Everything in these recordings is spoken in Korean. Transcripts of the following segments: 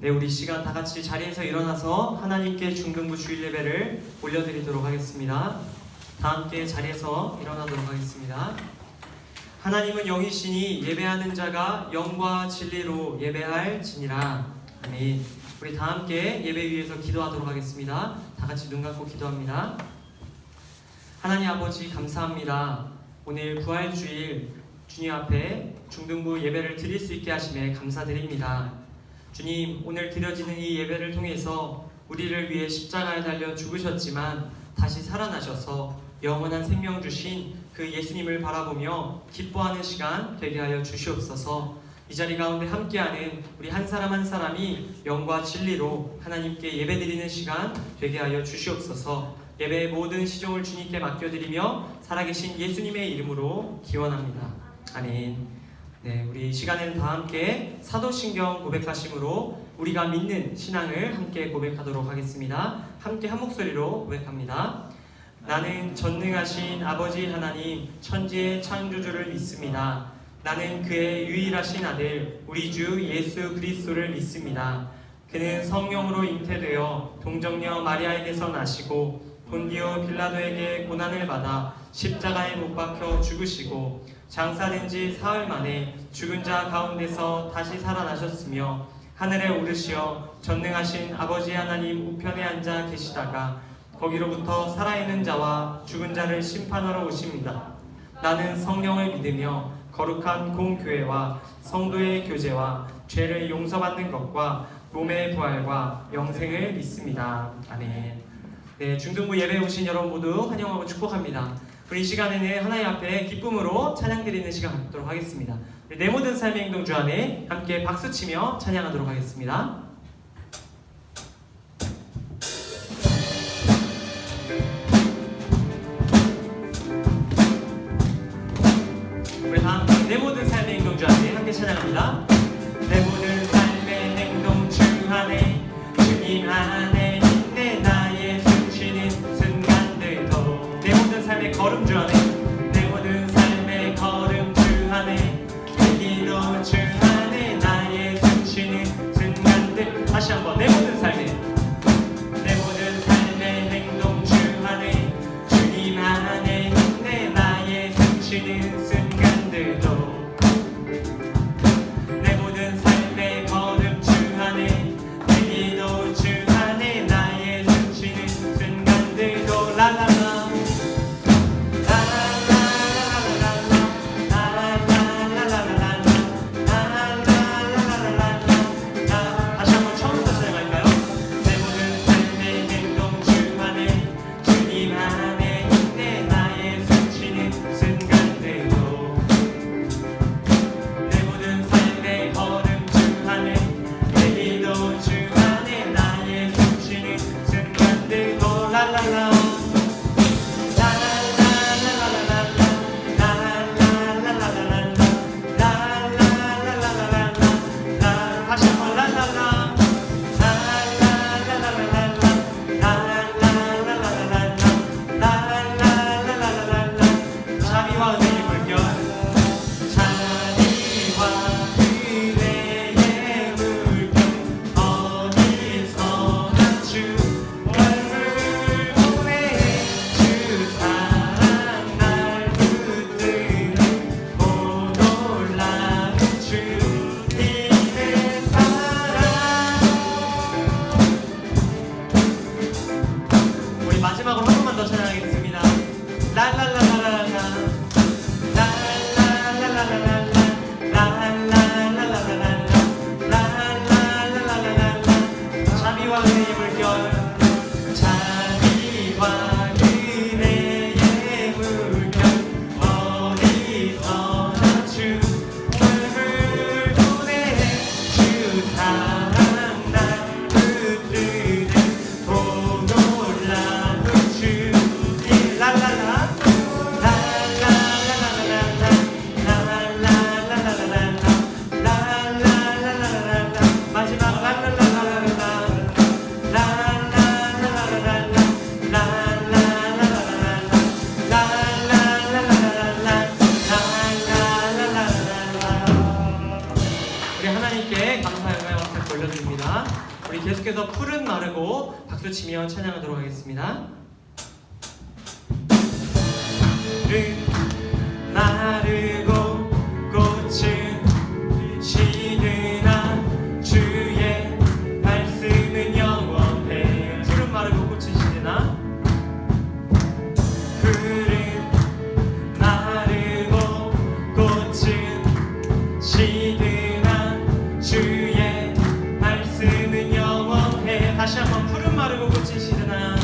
네, 우리 시간 다 같이 자리에서 일어나서 하나님께 중등부 주일 예배를 올려드리도록 하겠습니다. 다 함께 자리에서 일어나도록 하겠습니다. 하나님은 영이시니 예배하는 자가 영과 진리로 예배할지니라. 아멘. 우리 다 함께 예배 위에서 기도하도록 하겠습니다. 다 같이 눈 감고 기도합니다. 하나님 아버지 감사합니다. 오늘 부활주일 주님 앞에 중등부 예배를 드릴 수 있게 하심에 감사드립니다. 주님, 오늘 드려지는 이 예배를 통해서 우리를 위해 십자가에 달려 죽으셨지만 다시 살아나셔서 영원한 생명 주신 그 예수님을 바라보며 기뻐하는 시간 되게 하여 주시옵소서. 이 자리 가운데 함께하는 우리 한 사람 한 사람이 영과 진리로 하나님께 예배드리는 시간 되게 하여 주시옵소서. 예배의 모든 시종을 주님께 맡겨드리며 살아계신 예수님의 이름으로 기원합니다. 아멘. 네, 우리 이 시간에는 다 함께 사도신경 고백하심으로 우리가 믿는 신앙을 함께 고백하도록 하겠습니다. 함께 한 목소리로 고백합니다. 나는 전능하신 아버지 하나님 천지의 창조주를 믿습니다. 나는 그의 유일하신 아들 우리 주 예수 그리스도를 믿습니다. 그는 성령으로 잉태되어 동정녀 마리아에게서 나시고 본디오 빌라도에게 고난을 받아 십자가에 못 박혀 죽으시고 장사된 지 사흘 만에 죽은 자 가운데서 다시 살아나셨으며 하늘에 오르시어 전능하신 아버지 하나님 우편에 앉아 계시다가 거기로부터 살아있는 자와 죽은 자를 심판하러 오십니다. 나는 성령을 믿으며 거룩한 공교회와 성도의 교제와 죄를 용서받는 것과 몸의 부활과 영생을 믿습니다. 아멘. 네, 중등부 예배에 오신 여러분 모두 환영하고 축복합니다. 우리 이 시간에는 하나님 앞에 기쁨으로 찬양드리는 시간 갖도록 하겠습니다. 내 모든 삶의 행동 주 안에 함께 박수치며 찬양하도록 하겠습니다. 우리 다 함께 내 모든 삶의 행동 주 안에 함께 찬양합니다. 내 모든 삶의 행동 주 안에 주님 안에 있네 나의 숨쉬는 순간들도 내 모든 삶의 걸음 주 안에 내 모든 삶의 걸음 주 안에 내 기도 주 안에 나의 숨쉬는 순간들 다시 한번 내 모든 삶의 행동 주 안에 주님 안에 있네 나의 숨쉬는 순간들도 내 모든 삶의 걸음 주 안에 내 기도 주 안에 나의 숨쉬는 순간들도 라라라 다시 한번 처음부터 시작할까요? 내 모든 삶의 행동 주 안에 주님 안에 있네 나의 숨쉬는 순간들도 내 모든 삶의 걸음 주 안에 내 기도 주 안에 나의 숨쉬는 순간들도 랄랄라 다시 한번 랄랄라 자비와 은혜의 물결 자비와 은혜의 물결 어디서나 주 얼굴 보내 주 사랑 날 붙드는 못 놀라운 주님의 사랑 우리 마지막으로 한 번만 더 찬양하겠습니다. 랄랄라라라라 자비와 은혜의 물결 자비와 은혜의 물결 어디서나 주 얼굴 보내 주 사랑 날 붙드는 도 놀라운 주님 랄랄라 마르고 박수치며 찬양하도록 하겠습니다. 마르고 꽃은 시드나 주의 말씀은 영원해. 풀은 마르고 꽃은 시드나 풀은 마르고 꽃은 시드나 주의 말씀은 영원해. 다시 한번 풀은 마르고 꽃은 시드나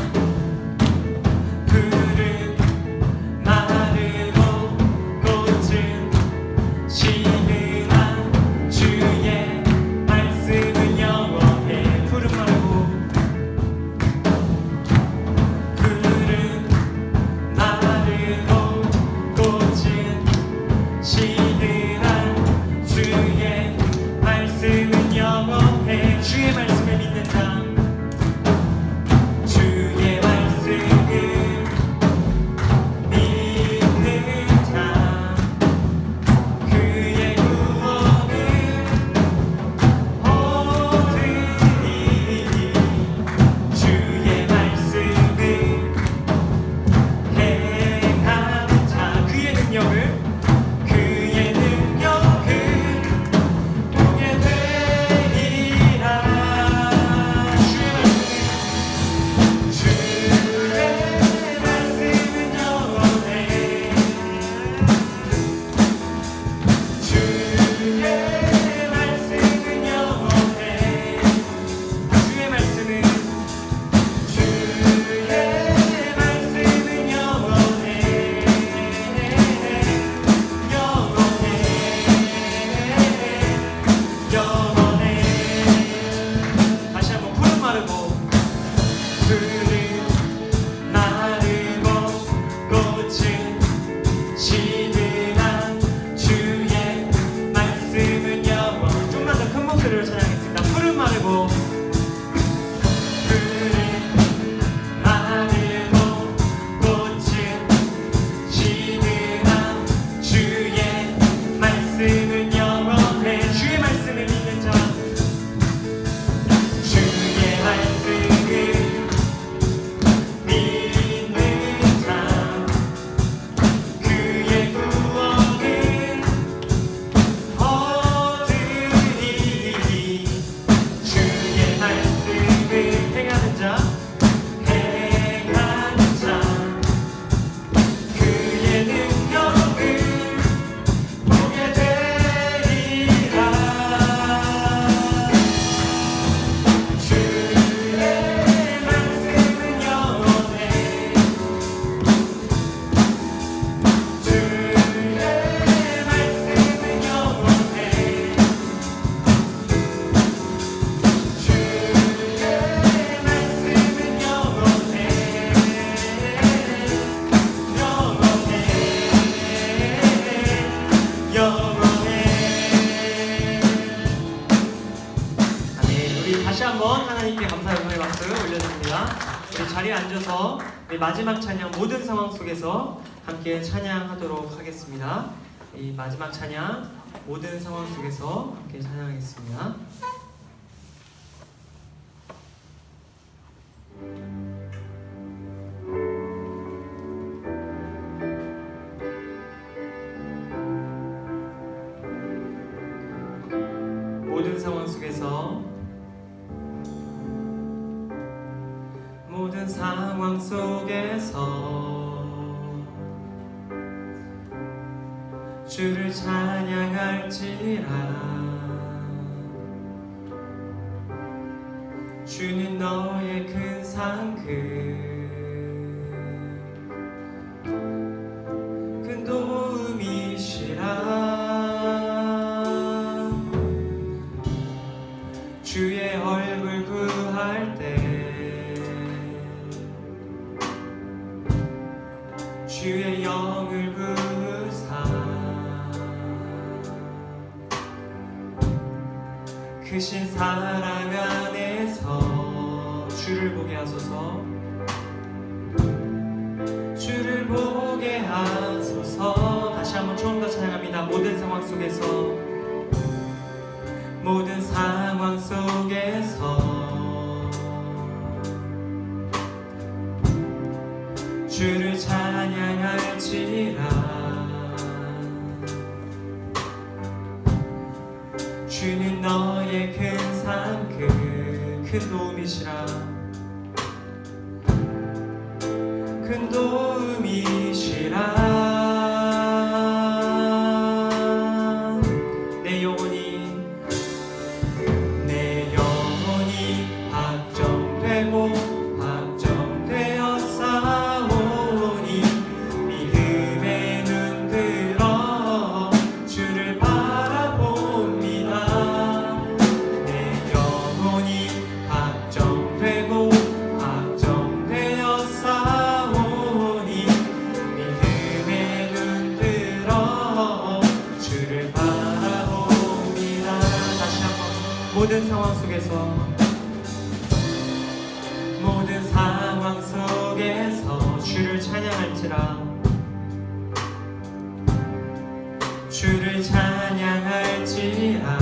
주의 말씀을 믿는다. 주의 말씀을 믿는다. 그의 구원을 얻으니 주의 말씀을 행하는 자. 그의 능력을 하나님께 감사의 손에 박수 올려드립니다. 우리 자리에 앉아서 우리 마지막 찬양 모든 상황 속에서 함께 찬양하도록 하겠습니다. 이 마지막 찬양 모든 상황 속에서 함께 찬양하겠습니다. 모든 상황 속에서 모든 상황 속에서 주를 찬양할지라. 주는 너의 큰 상급 큰 도움이시라. 주의 얼굴 구할 때 주의 영을 부으사 크신 사랑 안에서 주를 보게 하소서. 주를 보게 하소서. 다시 한번 처음부터 찬양합니다. 모든 상황 속에서 모든 상황 속에서 주를 찬양할지라. 주는 너의 큰 산, 큰 도움이시라. 큰 도움이시라. 내 영혼이 확정되고 확정되어 싸우니 믿음에 눈 들어 주를 바라봅니다. 내 영혼이 확정되고 확정되어 싸우니 믿음에 눈 들어 주를 바라봅니다. 다시 한번 모든 상황 속에서 주를 찬양할지라. 주를 찬양할지라.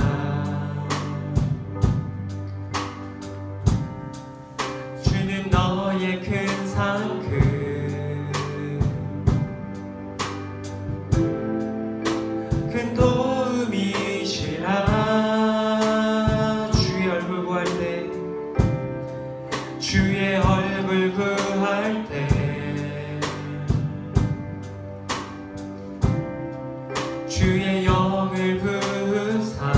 주는 너의 큰 산, 큰 도움이시라. 주의 얼굴 구할 때, 주의 얼굴 구할 때 주의 영을 부으사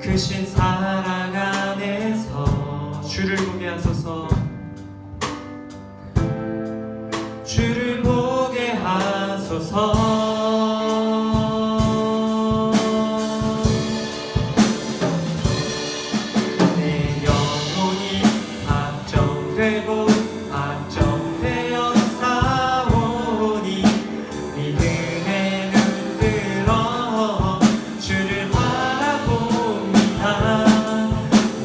크신 사랑 안에서 주를 보게 하소서. 주를 보게 하소서. 내 영혼이 확정되고 확정되어 싸우니 믿음에 눈 들어 주를 바라봅니다.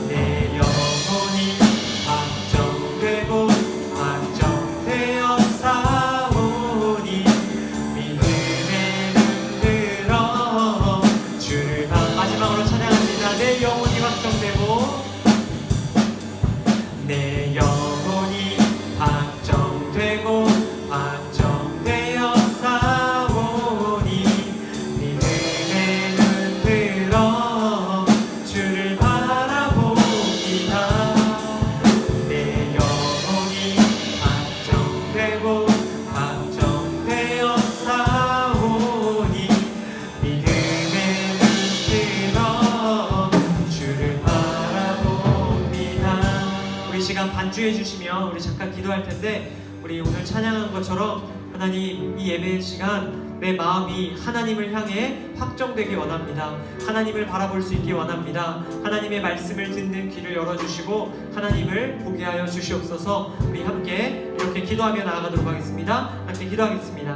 내 영혼이 확정되고 확정되어 싸우니 믿음에 눈 들어 주를 마지막으로 찬양합니다. 내 영혼이 확정되고 내 영혼이 확정되고 확정되어 싸우니 믿음에 눈 들어 주를 바라봅니다. 내 영혼이 확정되고 확정되어 싸우니 믿음에 눈 들어 주를 바라봅니다. 우리 시간 반주해 주시면 우리 잠깐 기도할 텐데, 우리 오늘 찬양한 것처럼 하나님, 이 예배 시간 내 마음이 하나님을 향해 확정되기 원합니다. 하나님을 바라볼 수 있기 원합니다. 하나님의 말씀을 듣는 귀를 열어주시고 하나님을 보게 하여 주시옵소서. 우리 함께 이렇게 기도하며 나아가도록 하겠습니다. 함께 기도하겠습니다.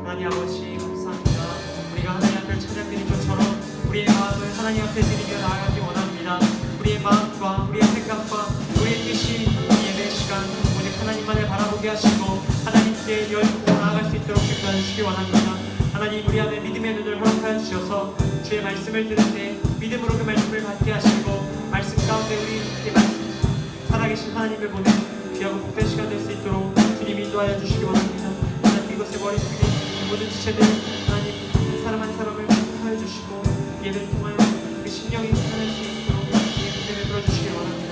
하나님 아버지 감사합니다. 우리가 하나님 앞에 찬양드린 것처럼 우리의 마음을 하나님 앞에 드리며 나아가기 원합니다. 우리의 마음과 우리의 생각과 우리의 뜻이 이 예배 시간 오직 하나님만을 바라보게 하시고 하나님께 열고 나아갈 수 있도록 인도해 주시기 원합니다. 하나님, 우리 안에 믿음의 눈을 허락하여 주셔서 주의 말씀을 들을 때 믿음으로 그 말씀을 받게 하시고 말씀 가운데 우리의 말씀 살아계신 하나님을 보는 귀하고 복된 시간 될 수 있도록 주님 인도하여 주시기 원합니다. 하나님, 이것의 머릿속에 모든 지체들 하나님 한 사람 한 사람을 하여 주시고 예배를 통하여 그 심령이 살아날 수 있도록 주의 은혜를 들어주시기 원합니다.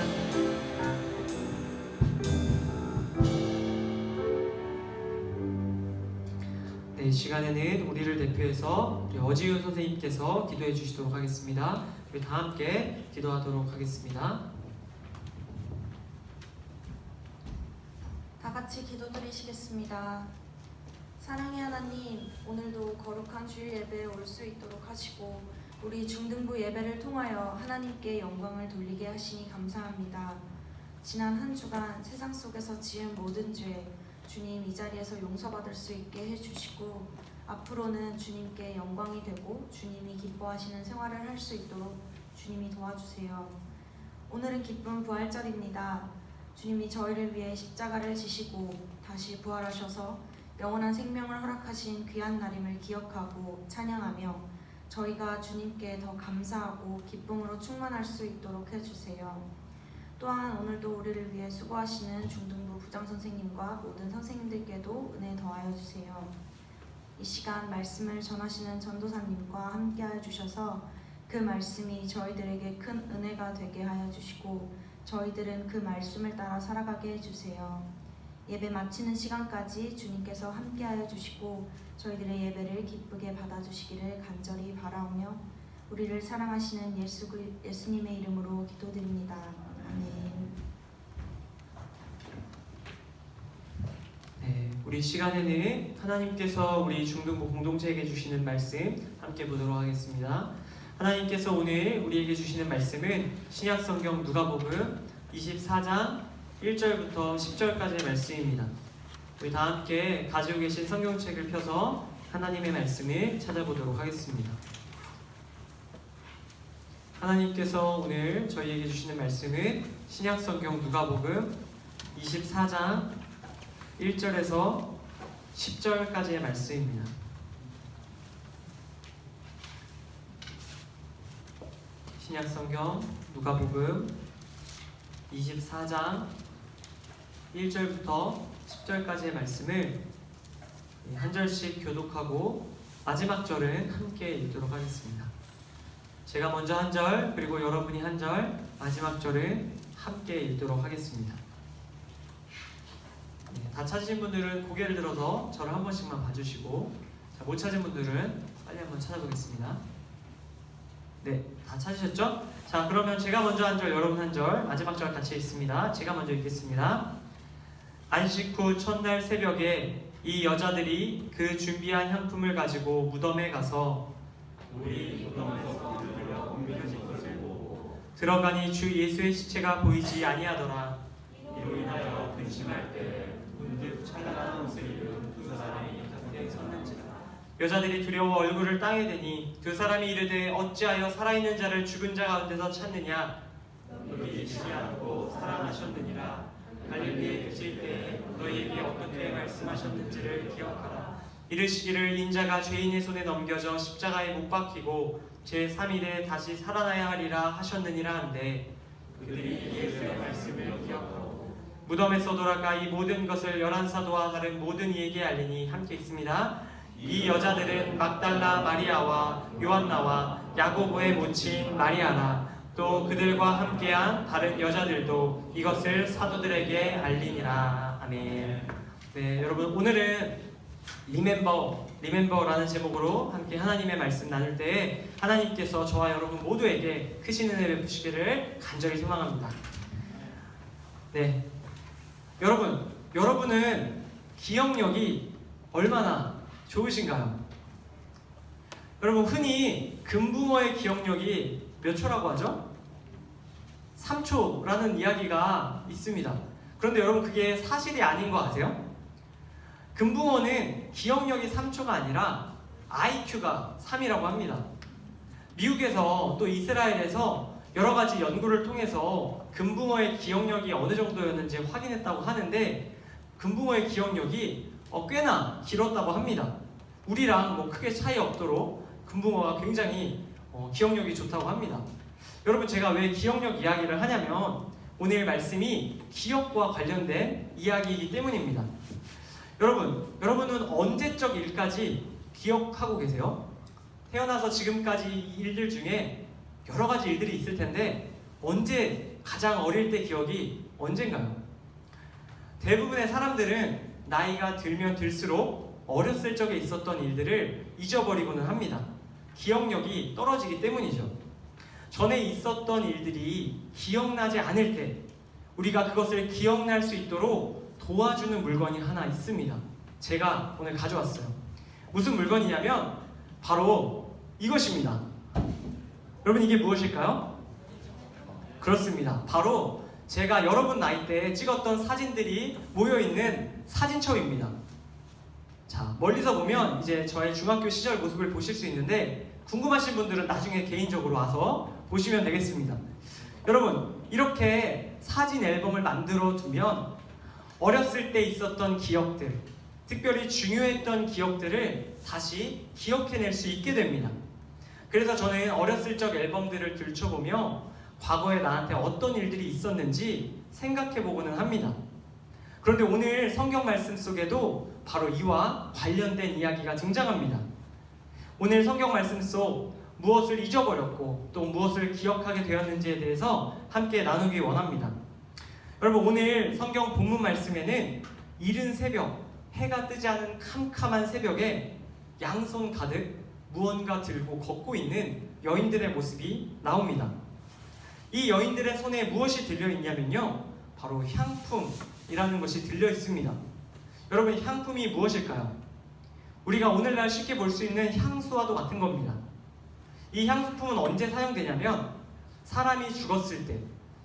네, 이 시간에는 우리를 대표해서 우리 어지윤 선생님께서 기도해 주시도록 하겠습니다. 우리 다 함께 기도하도록 하겠습니다. 다 같이 기도드리시겠습니다. 사랑의 하나님, 오늘도 거룩한 주일 예배에 올 수 있도록 하시고 우리 중등부 예배를 통하여 하나님께 영광을 돌리게 하시니 감사합니다. 지난 한 주간 세상 속에서 지은 모든 죄 주님 이 자리에서 용서받을 수 있게 해주시고 앞으로는 주님께 영광이 되고 주님이 기뻐하시는 생활을 할 수 있도록 주님이 도와주세요. 오늘은 기쁜 부활절입니다. 주님이 저희를 위해 십자가를 지시고 다시 부활하셔서 영원한 생명을 허락하신 귀한 날임을 기억하고 찬양하며 저희가 주님께 더 감사하고 기쁨으로 충만할 수 있도록 해주세요. 또한 오늘도 우리를 위해 수고하시는 중등부 부장선생님과 모든 선생님들께도 은혜 더하여 주세요. 이 시간 말씀을 전하시는 전도사님과 함께하여 주셔서 그 말씀이 저희들에게 큰 은혜가 되게 하여 주시고 저희들은 그 말씀을 따라 살아가게 해주세요. 예배 마치는 시간까지 주님께서 함께하여 주시고 저희들의 예배를 기쁘게 받아주시기를 간절히 바라오며 우리를 사랑하시는 예수님의 이름으로 기도드립니다. 아멘. 네, 우리 시간에는 하나님께서 우리 중등부 공동체에게 주시는 말씀 함께 보도록 하겠습니다. 하나님께서 오늘 우리에게 주시는 말씀은 신약성경 누가복음 24장 1절부터 10절까지의 말씀입니다. 우리 다 함께 가지고 계신 성경책을 펴서 하나님의 말씀을 찾아보도록 하겠습니다. 하나님께서 오늘 저희에게 주시는 말씀은 신약성경 누가복음 24장 1절에서 10절까지의 말씀입니다. 신약성경 누가복음 24장 1절부터 10절까지의 말씀을 한 절씩 교독하고 마지막 절은 함께 읽도록 하겠습니다. 제가 먼저 한 절, 그리고 여러분이 한 절, 마지막 절은 함께 읽도록 하겠습니다. 다 찾으신 분들은 고개를 들어서 저를 한 번씩만 봐주시고, 못 찾은 분들은 빨리 한번 찾아보겠습니다. 네, 다 찾으셨죠? 자, 그러면 제가 먼저 한 절, 여러분 한 절, 마지막 절 같이 읽습니다. 제가 먼저 읽겠습니다. 안식 후 첫날 새벽에 이 여자들이 그 준비한 향품을 가지고 무덤에 가서 우리 무덤에서 들려 옮겨진 것을 보고 들어가니 주 예수의 시체가 보이지 아니하더라. 이로 인하여 근심할 때 문득 찬란한 옷을 입은 두 사람이 곁에 섰는지라. 여자들이 두려워 얼굴을 땅에 대니 두 사람이 이르되 어찌하여 살아있는 자를 죽은 자 가운데서 찾느냐. 여기 계시지 않고 살아나셨느니라. 갈릴리에 계실 때에 너희에게 어떻게 말씀하셨는지를 기억하라. 이르시기를 인자가 죄인의 손에 넘겨져 십자가에 못 박히고 제3일에 다시 살아나야 하리라 하셨느니라 한데 그들이 예수의 말씀을 기억하고 무덤에서 돌아가 이 모든 것을 11사도와 다른 모든 이에게 알리니 함께 있습니다. 이 여자들은 막달라 마리아와 요한나와 야고보의 모친 마리아라. 또 그들과 함께한 다른 여자들도 이것을 사도들에게 알리니라. 아멘. 네, 여러분 오늘은 리멤버라는 제목으로 함께 하나님의 말씀 나눌 때 하나님께서 저와 여러분 모두에게 크신 은혜 베푸시기를 간절히 소망합니다. 네, 여러분은 기억력이 얼마나 좋으신가요? 여러분 흔히 금붕어의 기억력이 몇 초라고 하죠? 3초라는 이야기가 있습니다. 그런데 여러분 그게 사실이 아닌 거 아세요? 금붕어는 기억력이 3초가 아니라 IQ가 3이라고 합니다. 미국에서 또 이스라엘에서 여러 가지 연구를 통해서 금붕어의 기억력이 어느 정도였는지 확인했다고 하는데 금붕어의 기억력이 꽤나 길었다고 합니다. 우리랑 뭐 크게 차이 없도록 금붕어가 굉장히 기억력이 좋다고 합니다. 여러분 제가 왜 기억력 이야기를 하냐면 오늘 말씀이 기억과 관련된 이야기이기 때문입니다. 여러분은 언제적 일까지 기억하고 계세요? 태어나서 지금까지 일들 중에 여러 가지 일들이 있을 텐데 언제 가장 어릴 때 기억이 언젠가요? 대부분의 사람들은 나이가 들면 들수록 어렸을 적에 있었던 일들을 잊어버리고는 합니다. 기억력이 떨어지기 때문이죠. 전에 있었던 일들이 기억나지 않을 때 우리가 그것을 기억날 수 있도록 도와주는 물건이 하나 있습니다. 제가 오늘 가져왔어요. 무슨 물건이냐면 바로 이것입니다. 여러분 이게 무엇일까요? 그렇습니다. 바로 제가 여러분 나이대에 찍었던 사진들이 모여있는 사진첩입니다. 자, 멀리서 보면 이제 저의 중학교 시절 모습을 보실 수 있는데 궁금하신 분들은 나중에 개인적으로 와서 보시면 되겠습니다. 여러분 이렇게 사진 앨범을 만들어 두면 어렸을 때 있었던 기억들, 특별히 중요했던 기억들을 다시 기억해낼 수 있게 됩니다. 그래서 저는 어렸을 적 앨범들을 들춰보며 과거에 나한테 어떤 일들이 있었는지 생각해 보고는 합니다. 그런데 오늘 성경 말씀 속에도 바로 이와 관련된 이야기가 등장합니다. 오늘 성경 말씀 속 무엇을 잊어버렸고 또 무엇을 기억하게 되었는지에 대해서 함께 나누기 원합니다. 여러분, 오늘 성경 본문 말씀에는 이른 새벽, 해가 뜨지 않은 캄캄한 새벽에 양손 가득 무언가 들고 걷고 있는 여인들의 모습이 나옵니다. 이 여인들의 손에 무엇이 들려있냐면요, 바로 향품이라는 것이 들려 있습니다. 여러분, 향품이 무엇일까요? 우리가 오늘날 쉽게 볼 수 있는 향수와도 같은 겁니다. 이 향수품은 언제 사용되냐면 사람이 죽었을 때,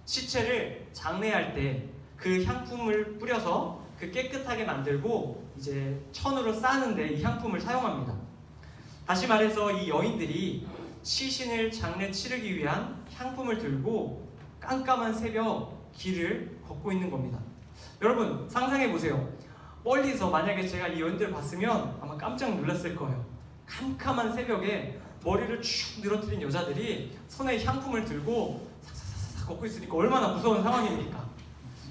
시체를 장례할 때 그 향품을 뿌려서 그 깨끗하게 만들고 이제 천으로 싸는데 이 향품을 사용합니다. 다시 말해서 이 여인들이 시신을 장례 치르기 위한 향품을 들고 깜깜한 새벽 길을 걷고 있는 겁니다. 여러분, 상상해 보세요. 멀리서 만약에 제가 이 여인들을 봤으면 아마 깜짝 놀랐을 거예요. 캄캄한 새벽에 머리를 쭉 늘어뜨린 여자들이 손에 향품을 들고 삭삭삭삭 걷고 있으니까 얼마나 무서운 상황입니까?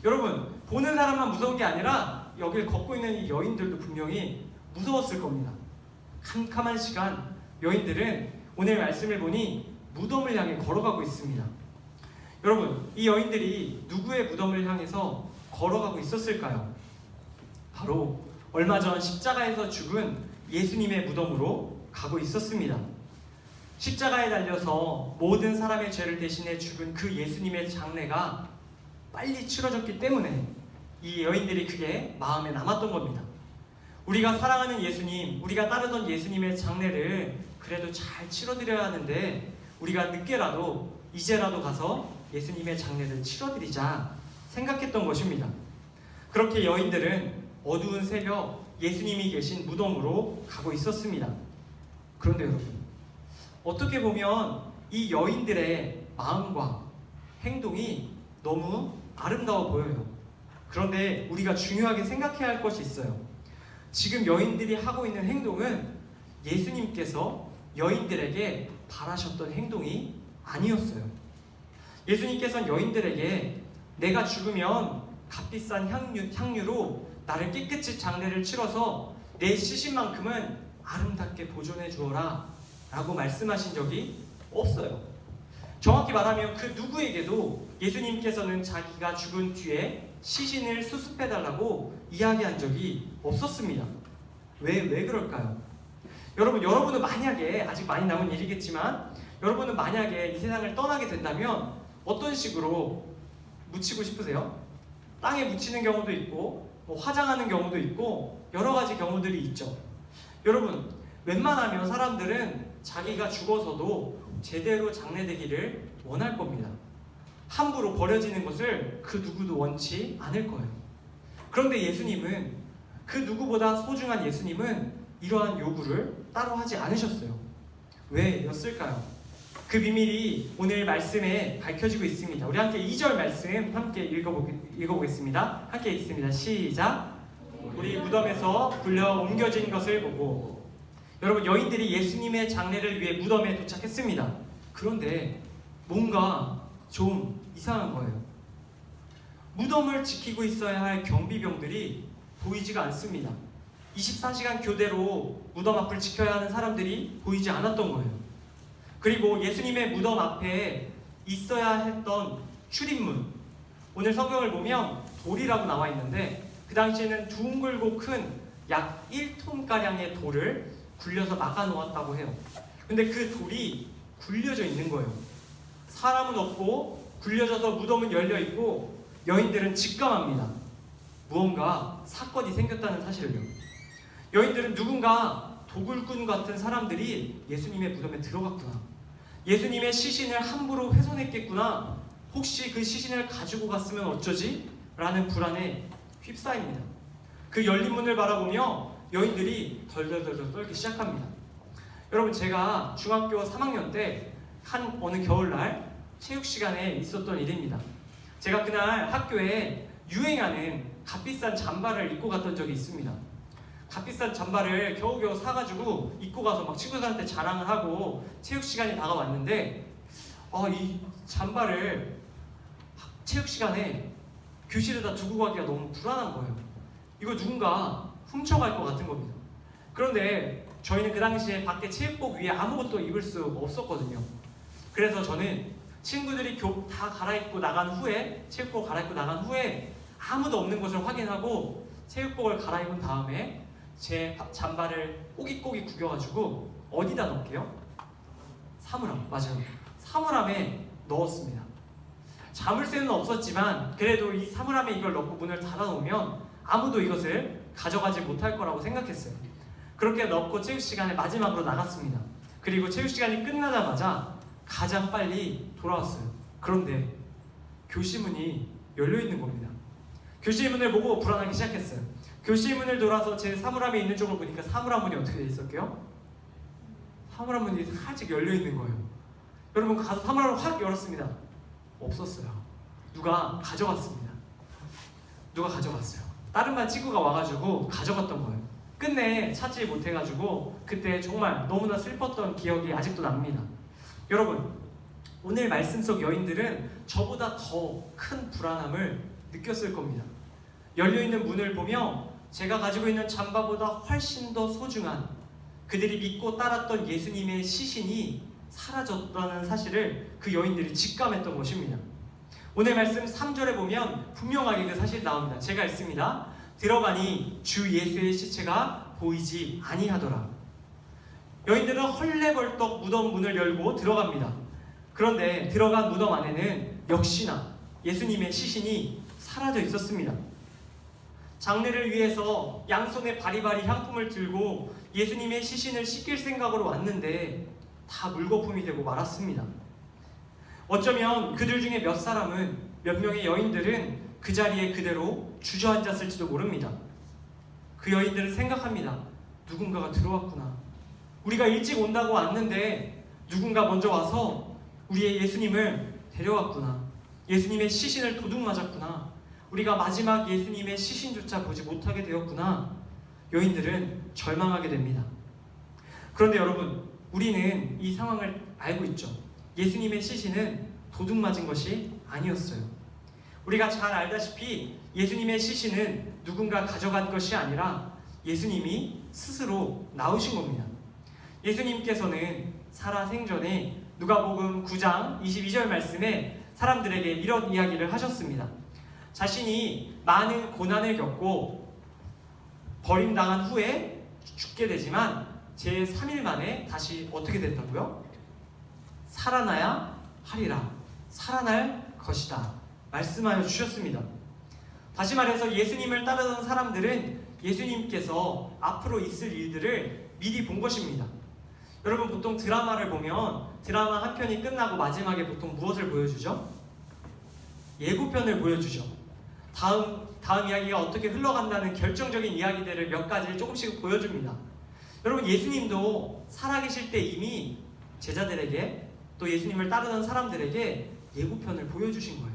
여러분, 보는 사람만 무서운 게 아니라 여길 걷고 있는 이 여인들도 분명히 무서웠을 겁니다. 캄캄한 시간, 여인들은 오늘 말씀을 보니 무덤을 향해 걸어가고 있습니다. 여러분, 이 여인들이 누구의 무덤을 향해서 걸어가고 있었을까요? 바로 얼마 전 십자가에서 죽은 예수님의 무덤으로 가고 있었습니다. 십자가에 달려서 모든 사람의 죄를 대신해 죽은 그 예수님의 장례가 빨리 치러졌기 때문에 이 여인들이 그게 마음에 남았던 겁니다. 우리가 사랑하는 예수님, 우리가 따르던 예수님의 장례를 그래도 잘 치러드려야 하는데 우리가 늦게라도 이제라도 가서 예수님의 장례를 치러드리자 생각했던 것입니다. 그렇게 여인들은 어두운 새벽 예수님이 계신 무덤으로 가고 있었습니다. 그런데 여러분, 어떻게 보면 이 여인들의 마음과 행동이 너무 아름다워 보여요. 그런데 우리가 중요하게 생각해야 할 것이 있어요. 지금 여인들이 하고 있는 행동은 예수님께서 여인들에게 바라셨던 행동이 아니었어요. 예수님께서는 여인들에게 내가 죽으면 값비싼 향유로 나를 깨끗이 장례를 치러서 내 시신만큼은 아름답게 보존해 주어라 라고 말씀하신 적이 없어요. 정확히 말하면 그 누구에게도 예수님께서는 자기가 죽은 뒤에 시신을 수습해달라고 이야기한 적이 없었습니다. 왜 그럴까요? 여러분은 만약에, 아직 많이 남은 일이겠지만 여러분은 만약에 이 세상을 떠나게 된다면 어떤 식으로 묻히고 싶으세요? 땅에 묻히는 경우도 있고 화장하는 경우도 있고 여러 가지 경우들이 있죠. 여러분, 웬만하면 사람들은 자기가 죽어서도 제대로 장례되기를 원할 겁니다. 함부로 버려지는 것을 그 누구도 원치 않을 거예요. 그런데 예수님은, 그 누구보다 소중한 예수님은 이러한 요구를 따로 하지 않으셨어요. 왜였을까요? 그 비밀이 오늘 말씀에 밝혀지고 있습니다. 우리 함께 2절 말씀 함께 읽어보겠습니다. 함께 읽습니다. 시작! 우리 무덤에서 굴려 옮겨진 것을 보고. 여러분, 여인들이 예수님의 장례를 위해 무덤에 도착했습니다. 그런데 뭔가 좀 이상한 거예요. 무덤을 지키고 있어야 할 경비병들이 보이지가 않습니다. 24시간 교대로 무덤 앞을 지켜야 하는 사람들이 보이지 않았던 거예요. 그리고 예수님의 무덤 앞에 있어야 했던 출입문, 오늘 성경을 보면 돌이라고 나와 있는데 그 당시에는 둥글고 큰 약 1톤가량의 돌을 굴려서 막아 놓았다고 해요. 근데 그 돌이 굴려져 있는 거예요. 사람은 없고 굴려져서 무덤은 열려 있고 여인들은 직감합니다. 무언가 사건이 생겼다는 사실을요. 여인들은 누군가 도굴꾼 같은 사람들이 예수님의 무덤에 들어갔구나, 예수님의 시신을 함부로 훼손했겠구나, 혹시 그 시신을 가지고 갔으면 어쩌지? 라는 불안에 휩싸입니다. 그 열린 문을 바라보며 여인들이 덜덜덜 떨기 시작합니다. 여러분, 제가 중학교 3학년 때 한 어느 겨울날 체육 시간에 있었던 일입니다. 제가 그날 학교에 유행하는 값비싼 잠바를 입고 갔던 적이 있습니다. 값비싼 잠바를 겨우겨우 사가지고 입고 가서 막 친구들한테 자랑을 하고 체육 시간이 다가왔는데 이 잠바를 체육 시간에 교실에다 두고 가기가 너무 불안한 거예요. 이거 누군가 훔쳐갈 것 같은 겁니다. 그런데 저희는 그 당시에 밖에 체육복 위에 아무것도 입을 수 없었거든요. 그래서 저는 친구들이 다 갈아입고 나간 후에, 체육복 갈아입고 나간 후에 아무도 없는 것을 확인하고 체육복을 갈아입은 다음에 제 잠바를 꼬깃꼬깃 구겨가지고 어디다 넣을게요? 사물함, 맞아요. 사물함에 넣었습니다. 자물쇠는 없었지만 그래도 이 사물함에 이걸 넣고 문을 닫아놓으면 아무도 이것을 가져가지 못할 거라고 생각했어요. 그렇게 넣고 체육 시간에 마지막으로 나갔습니다. 그리고 체육 시간이 끝나자마자 가장 빨리 돌아왔어요. 그런데 교실 문이 열려 있는 겁니다. 교실 문을 보고 불안하기 시작했어요. 교실 문을 돌아서 제 사물함에 있는 쪽을 보니까 사물함 문이 어떻게 돼 있었게요? 사물함 문이 살짝 열려 있는 거예요. 여러분 가서 사물함을 확 열었습니다. 없었어요. 누가 가져갔습니다. 누가 가져갔어요. 다른 반 친구가 와가지고 가져갔던 거예요. 끝내 찾지 못해가지고 그때 정말 너무나 슬펐던 기억이 아직도 납니다. 여러분, 오늘 말씀 속 여인들은 저보다 더 큰 불안함을 느꼈을 겁니다. 열려있는 문을 보며 제가 가지고 있는 잠바보다 훨씬 더 소중한 그들이 믿고 따랐던 예수님의 시신이 사라졌다는 사실을 그 여인들이 직감했던 것입니다. 오늘 말씀 3절에 보면 분명하게 그 사실이 나옵니다. 제가 읽습니다. 들어가니 주 예수의 시체가 보이지 아니하더라. 여인들은 헐레벌떡 무덤 문을 열고 들어갑니다. 그런데 들어간 무덤 안에는 역시나 예수님의 시신이 사라져 있었습니다. 장례를 위해서 양손에 바리바리 향품을 들고 예수님의 시신을 씻길 생각으로 왔는데 다 물거품이 되고 말았습니다. 어쩌면 그들 중에 몇 명의 여인들은 그 자리에 그대로 주저앉았을지도 모릅니다. 그 여인들은 생각합니다. 누군가가 들어왔구나. 우리가 일찍 온다고 왔는데 누군가 먼저 와서 우리의 예수님을 데려왔구나. 예수님의 시신을 도둑맞았구나. 우리가 마지막 예수님의 시신조차 보지 못하게 되었구나. 여인들은 절망하게 됩니다. 그런데 여러분, 우리는 이 상황을 알고 있죠. 예수님의 시신은 도둑맞은 것이 아니었어요. 우리가 잘 알다시피 예수님의 시신은 누군가 가져간 것이 아니라 예수님이 스스로 나오신 겁니다. 예수님께서는 살아생전에 누가복음 9장 22절 말씀에 사람들에게 이런 이야기를 하셨습니다. 자신이 많은 고난을 겪고 버림당한 후에 죽게 되지만 제 3일 만에 다시 어떻게 됐다고요? 살아나야 하리라. 살아날 것이다. 말씀하여 주셨습니다. 다시 말해서 예수님을 따르던 사람들은 예수님께서 앞으로 있을 일들을 미리 본 것입니다. 여러분, 보통 드라마를 보면 드라마 한 편이 끝나고 마지막에 보통 무엇을 보여주죠? 예고편을 보여주죠. 다음 이야기가 어떻게 흘러간다는 결정적인 이야기들을 몇 가지를 조금씩 보여줍니다. 여러분, 예수님도 살아계실 때 이미 제자들에게 또 예수님을 따르던 사람들에게 예고편을 보여주신 거예요.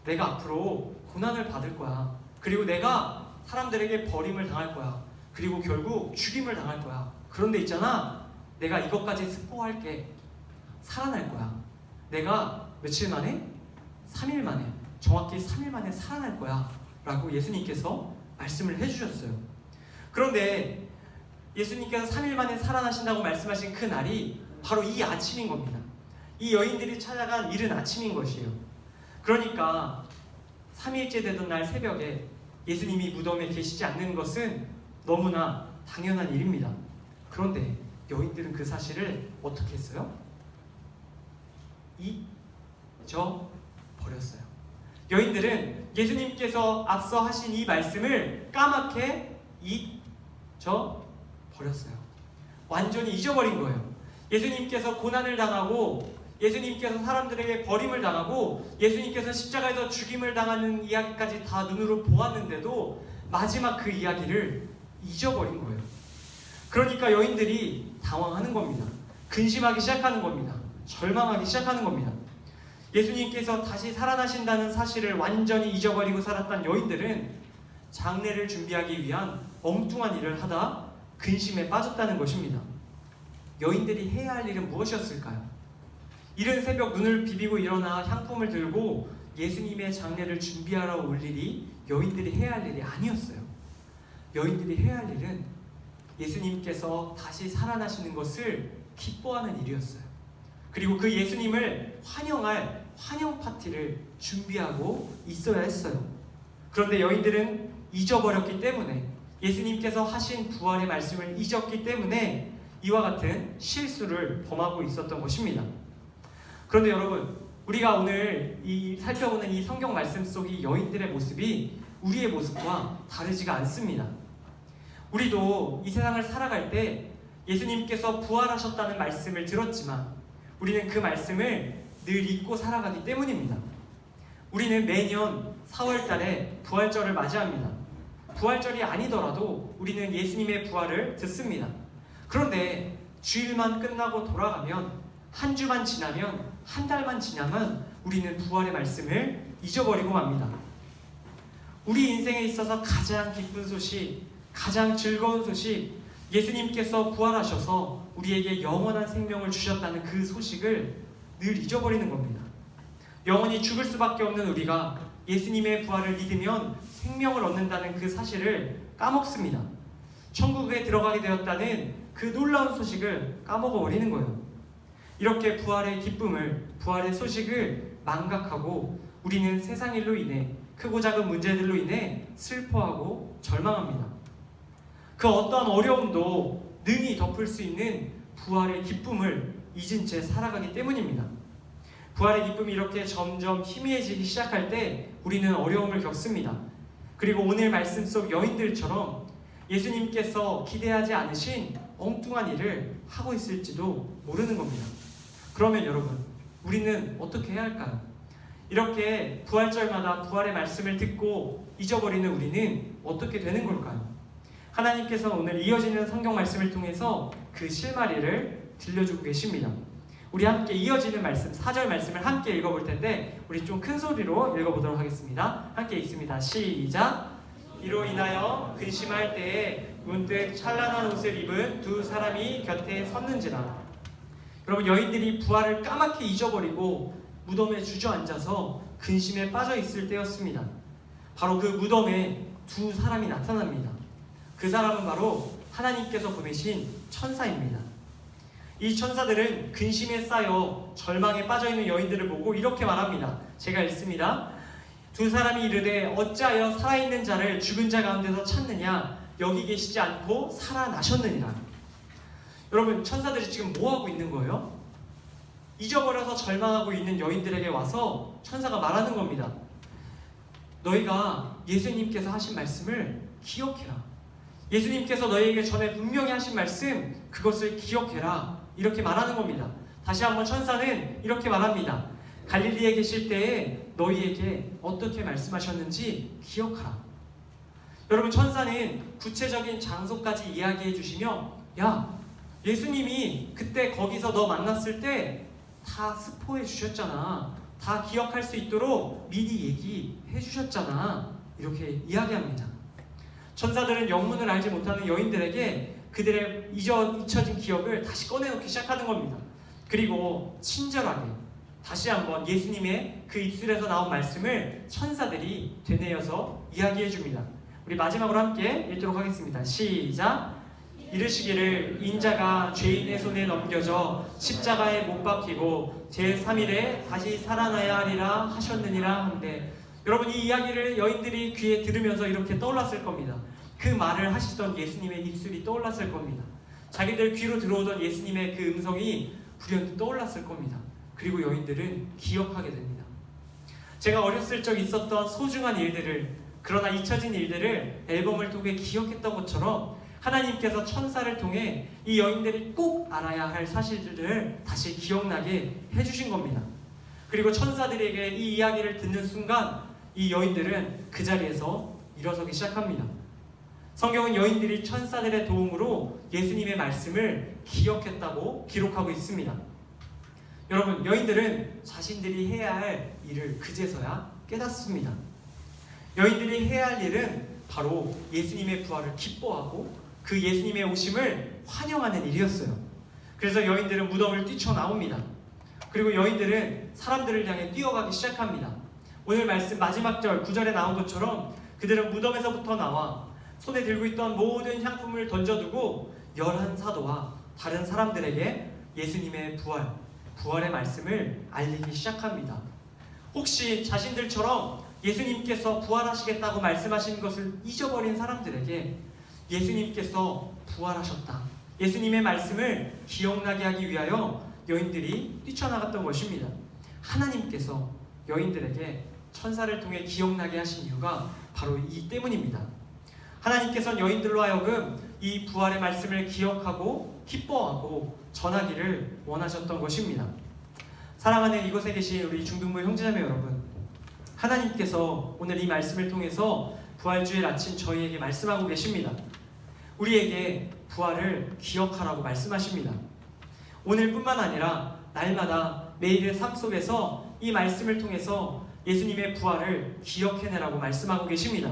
내가 앞으로 고난을 받을 거야. 그리고 내가 사람들에게 버림을 당할 거야. 그리고 결국 죽임을 당할 거야. 그런데 있잖아, 내가 이것까지 스포할게. 살아날 거야. 내가 며칠 만에? 3일 만에, 정확히 3일 만에 살아날 거야 라고 예수님께서 말씀을 해주셨어요. 그런데 예수님께서 3일 만에 살아나신다고 말씀하신 그 날이 바로 이 아침인 겁니다. 이 여인들이 찾아간 이른 아침인 것이에요. 그러니까 3일째 되던 날 새벽에 예수님이 무덤에 계시지 않는 것은 너무나 당연한 일입니다. 그런데 여인들은 그 사실을 어떻게 했어요? 잊어버렸어요. 여인들은 예수님께서 앞서 하신 이 말씀을 까맣게 잊어버렸어요. 완전히 잊어버린 거예요. 예수님께서 고난을 당하고 예수님께서 사람들에게 버림을 당하고 예수님께서 십자가에서 죽임을 당하는 이야기까지 다 눈으로 보았는데도 마지막 그 이야기를 잊어버린 거예요. 그러니까 여인들이 당황하는 겁니다. 근심하기 시작하는 겁니다. 절망하기 시작하는 겁니다. 예수님께서 다시 살아나신다는 사실을 완전히 잊어버리고 살았던 여인들은 장례를 준비하기 위한 엉뚱한 일을 하다 근심에 빠졌다는 것입니다. 여인들이 해야 할 일은 무엇이었을까요? 이른 새벽 눈을 비비고 일어나 향품을 들고 예수님의 장례를 준비하러 올 일이 여인들이 해야 할 일이 아니었어요. 여인들이 해야 할 일은 예수님께서 다시 살아나시는 것을 기뻐하는 일이었어요. 그리고 그 예수님을 환영할 환영 파티를 준비하고 있어야 했어요. 그런데 여인들은 잊어버렸기 때문에, 예수님께서 하신 부활의 말씀을 잊었기 때문에 이와 같은 실수를 범하고 있었던 것입니다. 그런데 여러분, 우리가 오늘 살펴보는 이 성경 말씀 속 이 여인들의 모습이 우리의 모습과 다르지가 않습니다. 우리도 이 세상을 살아갈 때 예수님께서 부활하셨다는 말씀을 들었지만 우리는 그 말씀을 늘 잊고 살아가기 때문입니다. 우리는 매년 4월 달에 부활절을 맞이합니다. 부활절이 아니더라도 우리는 예수님의 부활을 듣습니다. 그런데 주일만 끝나고 돌아가면, 한 주만 지나면, 한 달만 지나면 우리는 부활의 말씀을 잊어버리고 맙니다. 우리 인생에 있어서 가장 기쁜 소식, 가장 즐거운 소식, 예수님께서 부활하셔서 우리에게 영원한 생명을 주셨다는 그 소식을 늘 잊어버리는 겁니다. 영원히 죽을 수밖에 없는 우리가 예수님의 부활을 믿으면 생명을 얻는다는 그 사실을 까먹습니다. 천국에 들어가게 되었다는 그 놀라운 소식을 까먹어버리는 거예요. 이렇게 부활의 기쁨을, 부활의 소식을 망각하고 우리는 세상 일로 인해, 크고 작은 문제들로 인해 슬퍼하고 절망합니다. 그 어떠한 어려움도 능히 덮을 수 있는 부활의 기쁨을 잊은 채 살아가기 때문입니다. 부활의 기쁨이 이렇게 점점 희미해지기 시작할 때 우리는 어려움을 겪습니다. 그리고 오늘 말씀 속 여인들처럼 예수님께서 기대하지 않으신 엉뚱한 일을 하고 있을지도 모르는 겁니다. 그러면 여러분, 우리는 어떻게 해야 할까요? 이렇게 부활절마다 부활의 말씀을 듣고 잊어버리는 우리는 어떻게 되는 걸까요? 하나님께서 오늘 이어지는 성경 말씀을 통해서 그 실마리를 들려주고 계십니다. 우리 함께 이어지는 말씀, 4절 말씀을 함께 읽어볼 텐데 우리 좀 큰 소리로 읽어보도록 하겠습니다. 함께 읽습니다. 시작! 이로 인하여 근심할 때에 문득 찬란한 옷을 입은 두 사람이 곁에 섰는지라. 여러분, 여인들이 부활을 까맣게 잊어버리고 무덤에 주저앉아서 근심에 빠져 있을 때였습니다. 바로 그 무덤에 두 사람이 나타납니다. 그 사람은 바로 하나님께서 보내신 천사입니다. 이 천사들은 근심에 쌓여 절망에 빠져있는 여인들을 보고 이렇게 말합니다. 제가 읽습니다. 두 사람이 이르되 어찌하여 살아있는 자를 죽은 자 가운데서 찾느냐, 여기 계시지 않고 살아나셨느니라. 여러분, 천사들이 지금 뭐하고 있는 거예요? 잊어버려서 절망하고 있는 여인들에게 와서 천사가 말하는 겁니다. 너희가 예수님께서 하신 말씀을 기억해라. 예수님께서 너희에게 전에 분명히 하신 말씀, 그것을 기억해라. 이렇게 말하는 겁니다. 다시 한번 천사는 이렇게 말합니다. 갈릴리에 계실 때에 너희에게 어떻게 말씀하셨는지 기억하라. 여러분, 천사는 구체적인 장소까지 이야기해 주시며, 야, 예수님이 그때 거기서 너 만났을 때 다 스포해 주셨잖아. 다 기억할 수 있도록 미리 얘기해 주셨잖아. 이렇게 이야기합니다. 천사들은 영문을 알지 못하는 여인들에게 그들의 잊혀진 기억을 다시 꺼내놓기 시작하는 겁니다. 그리고 친절하게 다시 한번 예수님의 그 입술에서 나온 말씀을 천사들이 되뇌어서 이야기해 줍니다. 우리 마지막으로 함께 읽도록 하겠습니다. 시작! 이르시기를 인자가 죄인의 손에 넘겨져 십자가에 못 박히고 제3일에 다시 살아나야 하리라 하셨느니라 한데, 여러분, 이 이야기를 여인들이 귀에 들으면서 이렇게 떠올랐을 겁니다. 그 말을 하시던 예수님의 입술이 떠올랐을 겁니다. 자기들 귀로 들어오던 예수님의 그 음성이 불현듯 떠올랐을 겁니다. 그리고 여인들은 기억하게 됩니다. 제가 어렸을 적 있었던 소중한 일들을, 그러나 잊혀진 일들을 앨범을 통해 기억했던 것처럼 하나님께서 천사를 통해 이 여인들이 꼭 알아야 할 사실들을 다시 기억나게 해주신 겁니다. 그리고 천사들에게 이 이야기를 듣는 순간 이 여인들은 그 자리에서 일어서기 시작합니다. 성경은 여인들이 천사들의 도움으로 예수님의 말씀을 기억했다고 기록하고 있습니다. 여러분, 여인들은 자신들이 해야 할 일을 그제서야 깨닫습니다. 여인들이 해야 할 일은 바로 예수님의 부활을 기뻐하고 그 예수님의 오심을 환영하는 일이었어요. 그래서 여인들은 무덤을 뛰쳐나옵니다. 그리고 여인들은 사람들을 향해 뛰어가기 시작합니다. 오늘 말씀 마지막 절 9절에 나온 것처럼 그들은 무덤에서부터 나와 손에 들고 있던 모든 향품을 던져두고 11사도와 다른 사람들에게 예수님의 부활의 말씀을 알리기 시작합니다. 혹시 자신들처럼 예수님께서 부활하시겠다고 말씀하신 것을 잊어버린 사람들에게 예수님께서 부활하셨다, 예수님의 말씀을 기억나게 하기 위하여 여인들이 뛰쳐나갔던 것입니다. 하나님께서 여인들에게 천사를 통해 기억나게 하신 이유가 바로 이 때문입니다. 하나님께서는 여인들로 하여금 이 부활의 말씀을 기억하고 기뻐하고 전하기를 원하셨던 것입니다. 사랑하는 이곳에 계신 우리 중등부 형제자매 여러분, 하나님께서 오늘 이 말씀을 통해서 부활주일 아침 저희에게 말씀하고 계십니다. 우리에게 부활을 기억하라고 말씀하십니다. 오늘뿐만 아니라 날마다 매일의 삶 속에서 이 말씀을 통해서 예수님의 부활을 기억해내라고 말씀하고 계십니다.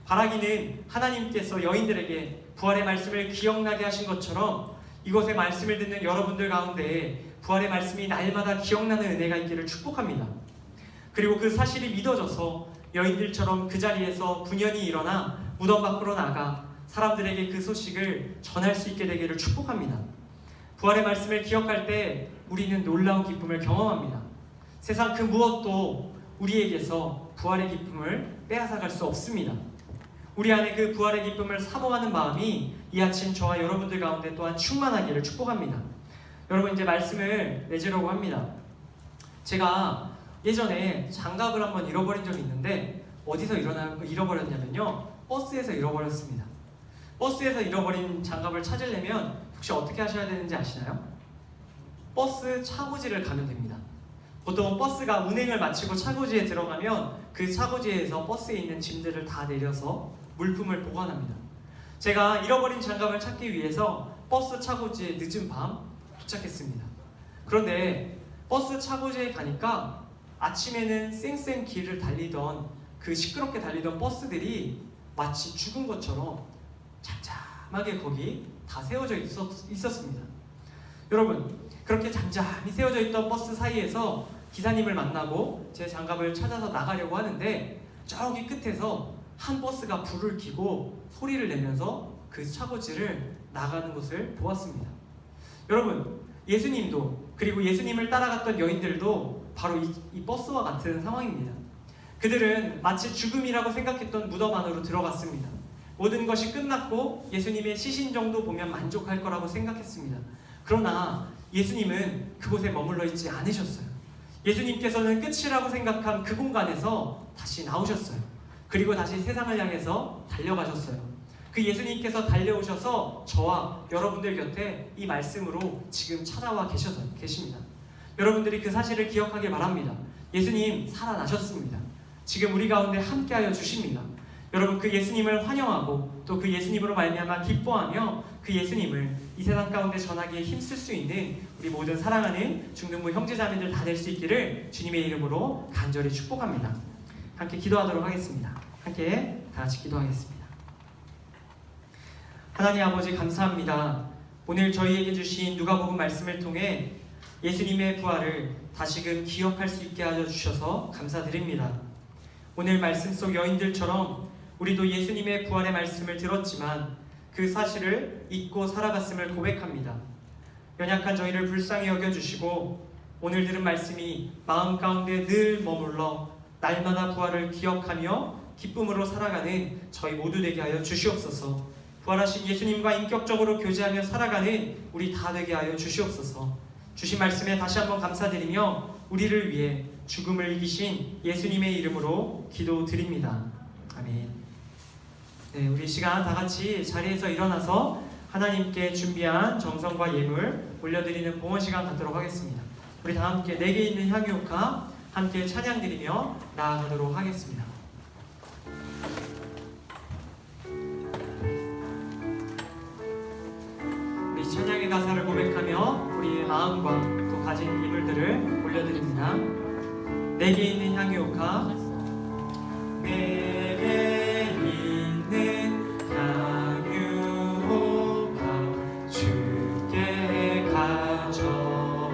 바라기는 하나님께서 여인들에게 부활의 말씀을 기억나게 하신 것처럼 이곳에 말씀을 듣는 여러분들 가운데 부활의 말씀이 날마다 기억나는 은혜가 있기를 축복합니다. 그리고 그 사실이 믿어져서 여인들처럼 그 자리에서 분연히 일어나 무덤 밖으로 나가 사람들에게 그 소식을 전할 수 있게 되기를 축복합니다. 부활의 말씀을 기억할 때 우리는 놀라운 기쁨을 경험합니다. 세상 그 무엇도 우리에게서 부활의 기쁨을 빼앗아갈 수 없습니다. 우리 안에 그 부활의 기쁨을 사모하는 마음이 이 아침 저와 여러분들 가운데 또한 충만하기를 축복합니다. 여러분, 이제 말씀을 맺으려고 합니다. 제가 예전에 장갑을 한번 잃어버린 적이 있는데 어디서 잃어버렸냐면요, 버스에서 잃어버렸습니다. 버스에서 잃어버린 장갑을 찾으려면 혹시 어떻게 하셔야 되는지 아시나요? 버스 차고지를 가면 됩니다. 보통 버스가 운행을 마치고 차고지에 들어가면 그 차고지에서 버스에 있는 짐들을 다 내려서 물품을 보관합니다. 제가 잃어버린 장갑을 찾기 위해서 버스 차고지에 늦은 밤 도착했습니다. 그런데 버스 차고지에 가니까 아침에는 쌩쌩 길을 달리던 그 시끄럽게 달리던 버스들이 마치 죽은 것처럼 잠잠하게 거기 다 세워져 있었습니다. 여러분, 그렇게 잠잠히 세워져 있던 버스 사이에서 기사님을 만나고 제 장갑을 찾아서 나가려고 하는데 저기 끝에서 한 버스가 불을 켜고 소리를 내면서 그 차고지를 나가는 것을 보았습니다. 여러분, 예수님도 그리고 예수님을 따라갔던 여인들도 바로 이 버스와 같은 상황입니다. 그들은 마치 죽음이라고 생각했던 무덤 안으로 들어갔습니다. 모든 것이 끝났고 예수님의 시신 정도 보면 만족할 거라고 생각했습니다. 그러나 예수님은 그곳에 머물러 있지 않으셨어요. 예수님께서는 끝이라고 생각한 그 공간에서 다시 나오셨어요. 그리고 다시 세상을 향해서 달려가셨어요. 그 예수님께서 달려오셔서 저와 여러분들 곁에 이 말씀으로 지금 찾아와 계십니다. 여러분들이 그 사실을 기억하길 바랍니다. 예수님 살아나셨습니다. 지금 우리 가운데 함께하여 주십니다. 여러분, 그 예수님을 환영하고 또 그 예수님으로 말미암아 기뻐하며 그 예수님을 이 세상 가운데 전하기에 힘쓸 수 있는 우리 모든 사랑하는 중등부 형제자매들 다 될 수 있기를 주님의 이름으로 간절히 축복합니다. 함께 기도하도록 하겠습니다. 함께 다 같이 기도하겠습니다. 하나님 아버지, 감사합니다. 오늘 저희에게 주신 누가복음 말씀을 통해 예수님의 부활을 다시금 기억할 수 있게 하여 주셔서 감사드립니다. 오늘 말씀 속 여인들처럼 우리도 예수님의 부활의 말씀을 들었지만 그 사실을 잊고 살아갔음을 고백합니다. 연약한 저희를 불쌍히 여겨주시고 오늘 들은 말씀이 마음 가운데 늘 머물러 날마다 부활을 기억하며 기쁨으로 살아가는 저희 모두 되게 하여 주시옵소서. 부활하신 예수님과 인격적으로 교제하며 살아가는 우리 다 되게 하여 주시옵소서. 주신 말씀에 다시 한번 감사드리며 우리를 위해 죽음을 이기신 예수님의 이름으로 기도드립니다. 아멘. 네, 우리 시간 다 같이 자리에서 일어나서 하나님께 준비한 정성과 예물 올려드리는 봉헌 시간 갖도록 하겠습니다. 우리 다 함께 내게 있는 향유옥화 함께 찬양드리며 나아가도록 하겠습니다. 우리 찬양의 가사를 고백하며 우리의 마음과 또 가진 예물들을 올려드립니다. 내게 있는 향유옥화, 내게 있는 향유옥화 주께 가져와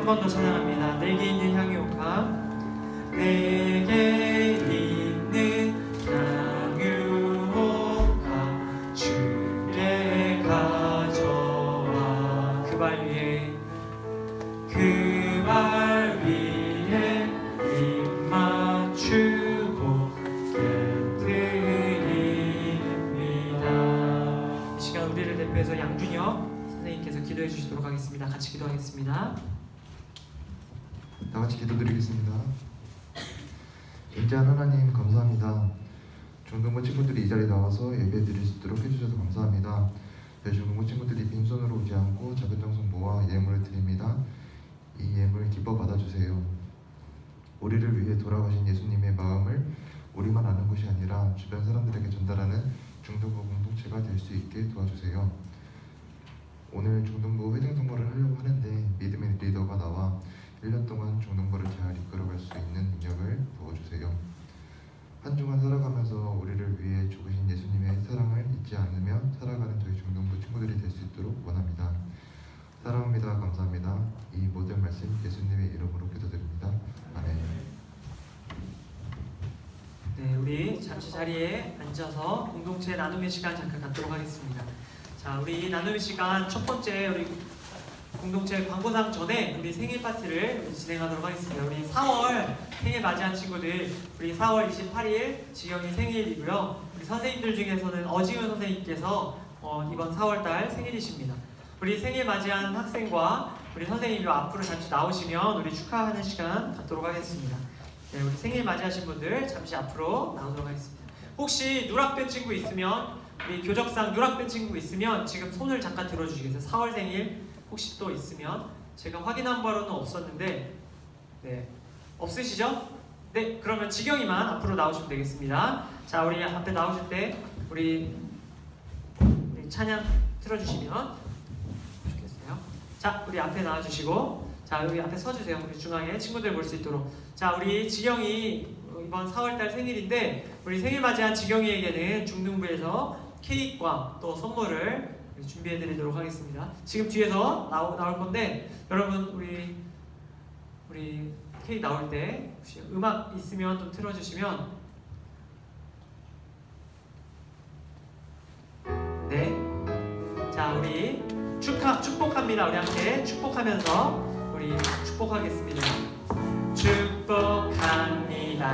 번 더 찬양합니다. 내게 있는 향유옥화. 내게 있는 향유옥화 주께 가져와. 그 발 위에 입 맞추고 깨뜨립니다. 이 시간 우리를 대표해서 양준혁 선생님께서 기도해 주시도록 하겠습니다. 같이 기도하겠습니다. 다 같이 기도드리겠습니다. 인자한 하나님 감사합니다. 중등부 친구들이 이 자리에 나와서 예배 드릴 수 있도록 해주셔서 감사합니다. 중등부 친구들이 빈손으로 오지 않고 작은 정성 모아 예물을 드립니다. 이 예물 기뻐 받아주세요. 우리를 위해 돌아가신 예수님의 마음을 우리만 아는 것이 아니라 주변 사람들에게 전달하는 중등부 공동체가 될 수 있게 도와주세요. 오늘 중등부 회장 선거를 하려고 하는데 믿음의 리더가 나와 1년 동안 중등부를 잘 이끌어갈 수 있는 능력을 부어주세요. 한 주간 살아가면서 우리를 위해 죽으신 예수님의 사랑을 잊지 않으며 살아가는 저희 중등부 친구들이 될 수 있도록 원합니다. 사랑합니다. 감사합니다. 이 모든 말씀 예수님의 이름으로 기도드립니다. 아멘. 네, 우리 잠시 자리에 앉아서 공동체 나눔의 시간 잠깐 갖도록 하겠습니다. 자, 우리 나눔의 시간 첫 번째 우리 공동체 광고상 전에 우리 생일 파티를 진행하도록 하겠습니다. 우리 4월 생일 맞이한 친구들, 우리 4월 28일 지경이 생일이고요. 우리 선생님들 중에서는 어지은 선생님께서 이번 4월달 생일이십니다. 우리 생일 맞이한 학생과 우리 선생님이 앞으로 잠시 나오시면 우리 축하하는 시간 갖도록 하겠습니다. 네, 우리 생일 맞이하신 분들 잠시 앞으로 나오도록 하겠습니다. 혹시 누락된 친구 있으면, 우리 교적상 누락된 친구 있으면 지금 손을 잠깐 들어주시겠어요? 4월 생일 혹시 또 있으면, 제가 확인한 바로는 없었는데, 네, 없으시죠? 네, 그러면 지경이만 앞으로 나오시면 되겠습니다. 자, 우리 앞에 나오실 때 우리 찬양 틀어주시면 좋겠어요. 자, 우리 앞에 나와주시고, 자, 여기 앞에 서주세요. 우리 중앙에 친구들 볼 수 있도록. 자, 우리 지경이 이번 4월달 생일인데, 우리 생일 맞이한 지경이에게는 중등부에서 케이크와 또 선물을 준비해드리도록 하겠습니다. 지금 뒤에서 나올 건데, 여러분 우리 케이크 나올 때 혹시 음악 있으면 좀 틀어주시면. 네. 자, 우리 축복합니다. 우리 함께 축복하면서 우리 축복하겠습니다. 축복합니다.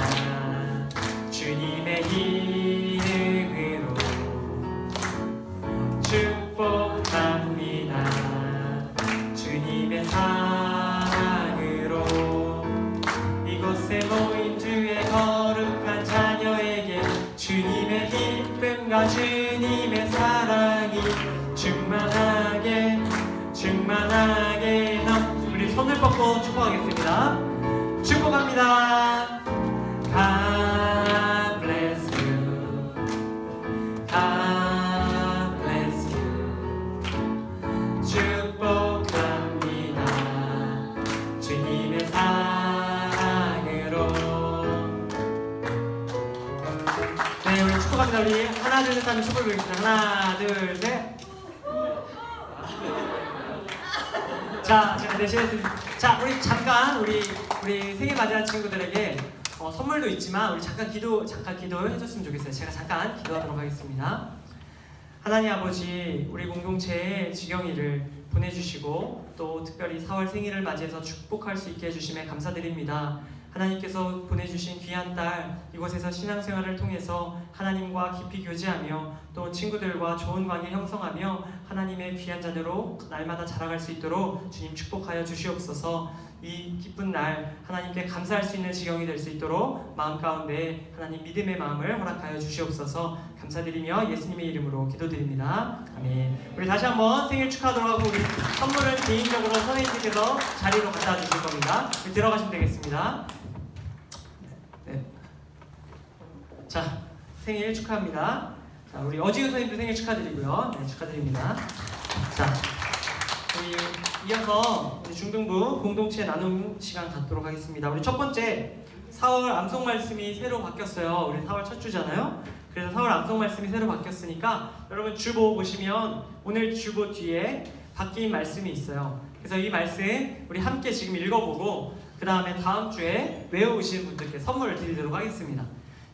주님의 이름으로 축복합니다. 주님의 사랑으로 이곳에 모인 주의 거룩한 자녀에게 주님의 기쁨과 주님의 사랑이 충만하게 우리 손을 뻗고 축복하겠습니다. 축복합니다. God bless you. God bless you. 축복합니다. 주님의 사랑으로. 네, 우리 축복합니다. 우리 하나 둘 셋 하면 축복을 드리겠습니다. 하나 둘 셋. 자, 제가 대신했습니다. 자, 우리 잠깐 우리 생일 맞이한 친구들에게 선물도 있지만 우리 잠깐 기도해 줬으면 좋겠어요. 제가 잠깐 기도하도록 하겠습니다. 하나님 아버지, 우리 공동체에 지경이를 보내주시고 또 특별히 4월 생일을 맞이해서 축복할 수 있게 해주심에 감사드립니다. 하나님께서 보내주신 귀한 딸, 이곳에서 신앙생활을 통해서 하나님과 깊이 교제하며 또 친구들과 좋은 관계 형성하며 하나님의 귀한 자녀로 날마다 자라갈 수 있도록 주님 축복하여 주시옵소서. 이 기쁜 날 하나님께 감사할 수 있는 지경이 될 수 있도록 마음 가운데 하나님 믿음의 마음을 허락하여 주시옵소서. 감사드리며 예수님의 이름으로 기도드립니다. 아멘. 우리 다시 한번 생일 축하하도록 하고, 우리 선물은 개인적으로 선생님께서 자리로 갖다 주실 겁니다. 우리 들어가시면 되겠습니다. 네. 자, 생일 축하합니다. 자, 우리 어지은 선생님도 생일 축하드리고요. 네, 축하드립니다. 자, 우리 이어서 우리 중등부 공동체 나눔 시간 갖도록 하겠습니다. 우리 첫 번째 4월 암송 말씀이 새로 바뀌었어요. 우리 4월 첫 주잖아요. 그래서 4월 암송 말씀이 새로 바뀌었으니까 여러분 주보 보시면 오늘 주보 뒤에 바뀐 말씀이 있어요. 그래서 이 말씀 우리 함께 지금 읽어보고 그 다음에 다음 주에 외우신 분들께 선물을 드리도록 하겠습니다.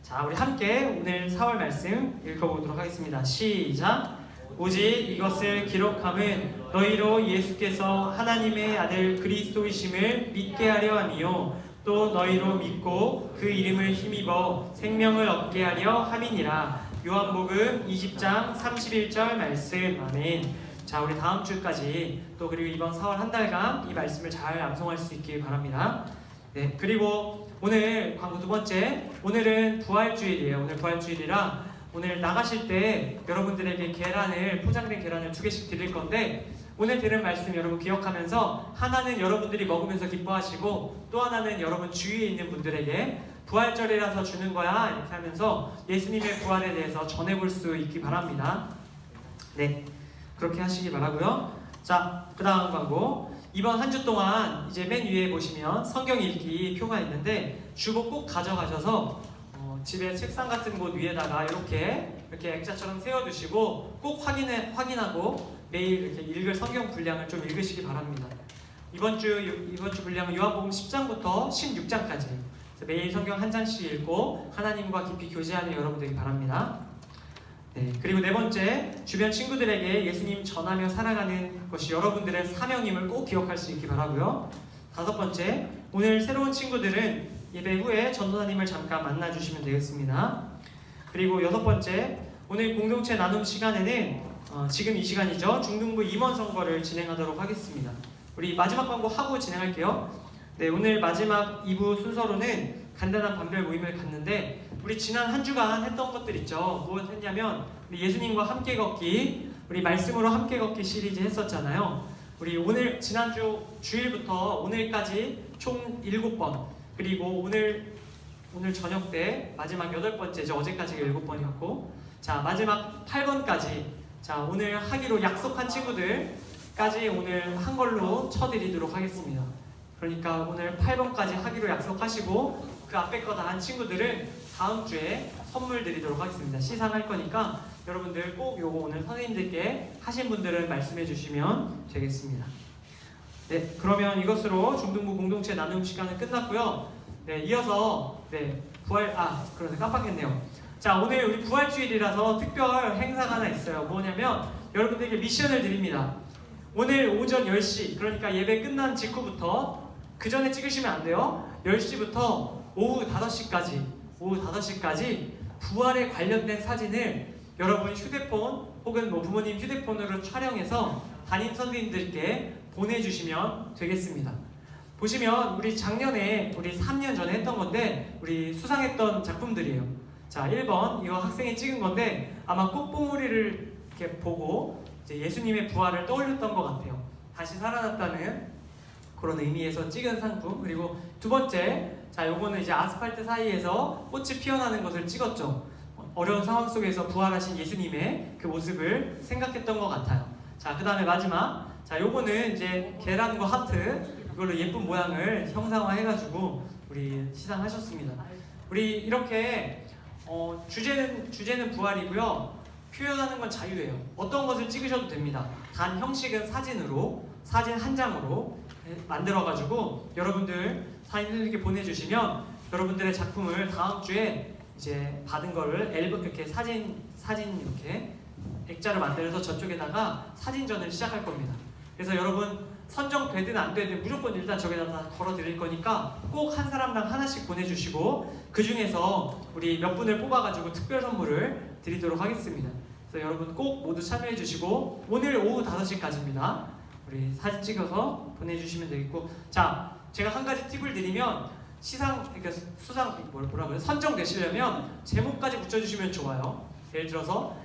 자, 우리 함께 오늘 4월 말씀 읽어보도록 하겠습니다. 시작! 오직 이것을 기록함은 너희로 예수께서 하나님의 아들 그리스도이심을 믿게 하려 함이요 또 너희로 믿고 그 이름을 힘입어 생명을 얻게 하려 함이니라. 요한복음 20장 31절 말씀. 아멘. 자, 우리 다음 주까지 또 그리고 이번 4월 한 달간 이 말씀을 잘 암송할 수 있길 바랍니다. 네, 그리고 오늘 광고 두 번째, 오늘은 부활주일이에요. 오늘 부활주일이라 오늘 나가실 때 여러분들에게 포장된 계란을 2개씩 드릴 건데, 오늘 들은 말씀 여러분 기억하면서 하나는 여러분들이 먹으면서 기뻐하시고 또 하나는 여러분 주위에 있는 분들에게 부활절이라서 주는 거야 이렇게 하면서 예수님의 부활에 대해서 전해볼 수 있기 바랍니다. 네, 그렇게 하시기 바라고요. 자, 그 다음 광고. 이번 한 주 동안 이제 맨 위에 보시면 성경 읽기 표가 있는데 주보 꼭 가져가셔서 집에 책상 같은 곳 위에다가 이렇게 액자처럼 세워두시고 꼭 확인하고 매일 이렇게 읽을 성경 분량을 좀 읽으시기 바랍니다. 이번 주 분량은 요한복음 10장부터 16장까지 매일 성경 한 장씩 읽고 하나님과 깊이 교제하는 여러분 되기 바랍니다. 네, 그리고 네 번째, 주변 친구들에게 예수님 전하며 살아가는 것이 여러분들의 사명임을 꼭 기억할 수 있기 바라고요. 다섯 번째, 오늘 새로운 친구들은 예배 후에 전도사님을 잠깐 만나주시면 되겠습니다. 그리고 여섯 번째, 오늘 공동체 나눔 시간에는 지금 이 시간이죠. 중등부 임원 선거를 진행하도록 하겠습니다. 우리 마지막 광고 하고 진행할게요. 네, 오늘 마지막 2부 순서로는 간단한 반별 모임을 갖는데, 우리 지난 한 주간 했던 것들 있죠. 무엇 했냐면 우리 예수님과 함께 걷기, 우리 말씀으로 함께 걷기 시리즈 했었잖아요. 우리 오늘 지난주 주일부터 오늘까지 총 7번, 그리고 오늘 저녁 때 마지막 8번째죠. 어제까지가 7번이었고, 자, 마지막 8번까지, 자, 오늘 하기로 약속한 친구들까지 오늘 한 걸로 쳐드리도록 하겠습니다. 그러니까 오늘 8번까지 하기로 약속하시고 그 앞에 거 다 한 친구들은 다음 주에 선물 드리도록 하겠습니다. 시상할 거니까 여러분들 꼭 요거 오늘 선생님들께 하신 분들은 말씀해 주시면 되겠습니다. 네, 그러면 이것으로 중등부 공동체 나눔 시간은 끝났고요. 네, 이어서 그런데 깜빡했네요. 자, 오늘 우리 부활주일이라서 특별 행사가 하나 있어요. 뭐냐면 여러분들에게 미션을 드립니다. 오늘 오전 10시, 그러니까 예배 끝난 직후부터, 그 전에 찍으시면 안 돼요. 10시부터 오후 5시까지 부활에 관련된 사진을 여러분 휴대폰 혹은 부모님 휴대폰으로 촬영해서 담임 선생님들께 보내주시면 되겠습니다. 보시면 우리 작년에, 우리 3년 전에 했던 건데 우리 수상했던 작품들이에요. 자, 1번 이거 학생이 찍은 건데 아마 꽃봉오리를 이렇게 보고 이제 예수님의 부활을 떠올렸던 것 같아요. 다시 살아났다는 그런 의미에서 찍은 상품. 그리고 두 번째, 자, 요거는 이제 아스팔트 사이에서 꽃이 피어나는 것을 찍었죠. 어려운 상황 속에서 부활하신 예수님의 그 모습을 생각했던 것 같아요. 자, 그 다음에 마지막, 자, 요거는 이제 계란과 하트, 이걸로 예쁜 모양을 형상화해가지고 우리 시상하셨습니다. 우리 이렇게 주제는 부활이고요. 표현하는 건 자유예요. 어떤 것을 찍으셔도 됩니다. 단 형식은 사진 한 장으로 만들어가지고 여러분들 사진들에게 보내주시면 여러분들의 작품을 다음 주에 이제 받은 거를 앨범 이렇게 사진 이렇게 액자를 만들어서 저쪽에다가 사진전을 시작할 겁니다. 그래서 여러분 선정되든 안 되든 무조건 일단 저기다 다 걸어 드릴 거니까 꼭 한 사람당 하나씩 보내주시고 그 중에서 우리 몇 분을 뽑아가지고 특별 선물을 드리도록 하겠습니다. 그래서 여러분 꼭 모두 참여해 주시고 오늘 오후 5시까지입니다. 우리 사진 찍어서 보내주시면 되겠고, 자, 제가 한 가지 팁을 드리면 선정되시려면 제목까지 붙여주시면 좋아요. 예를 들어서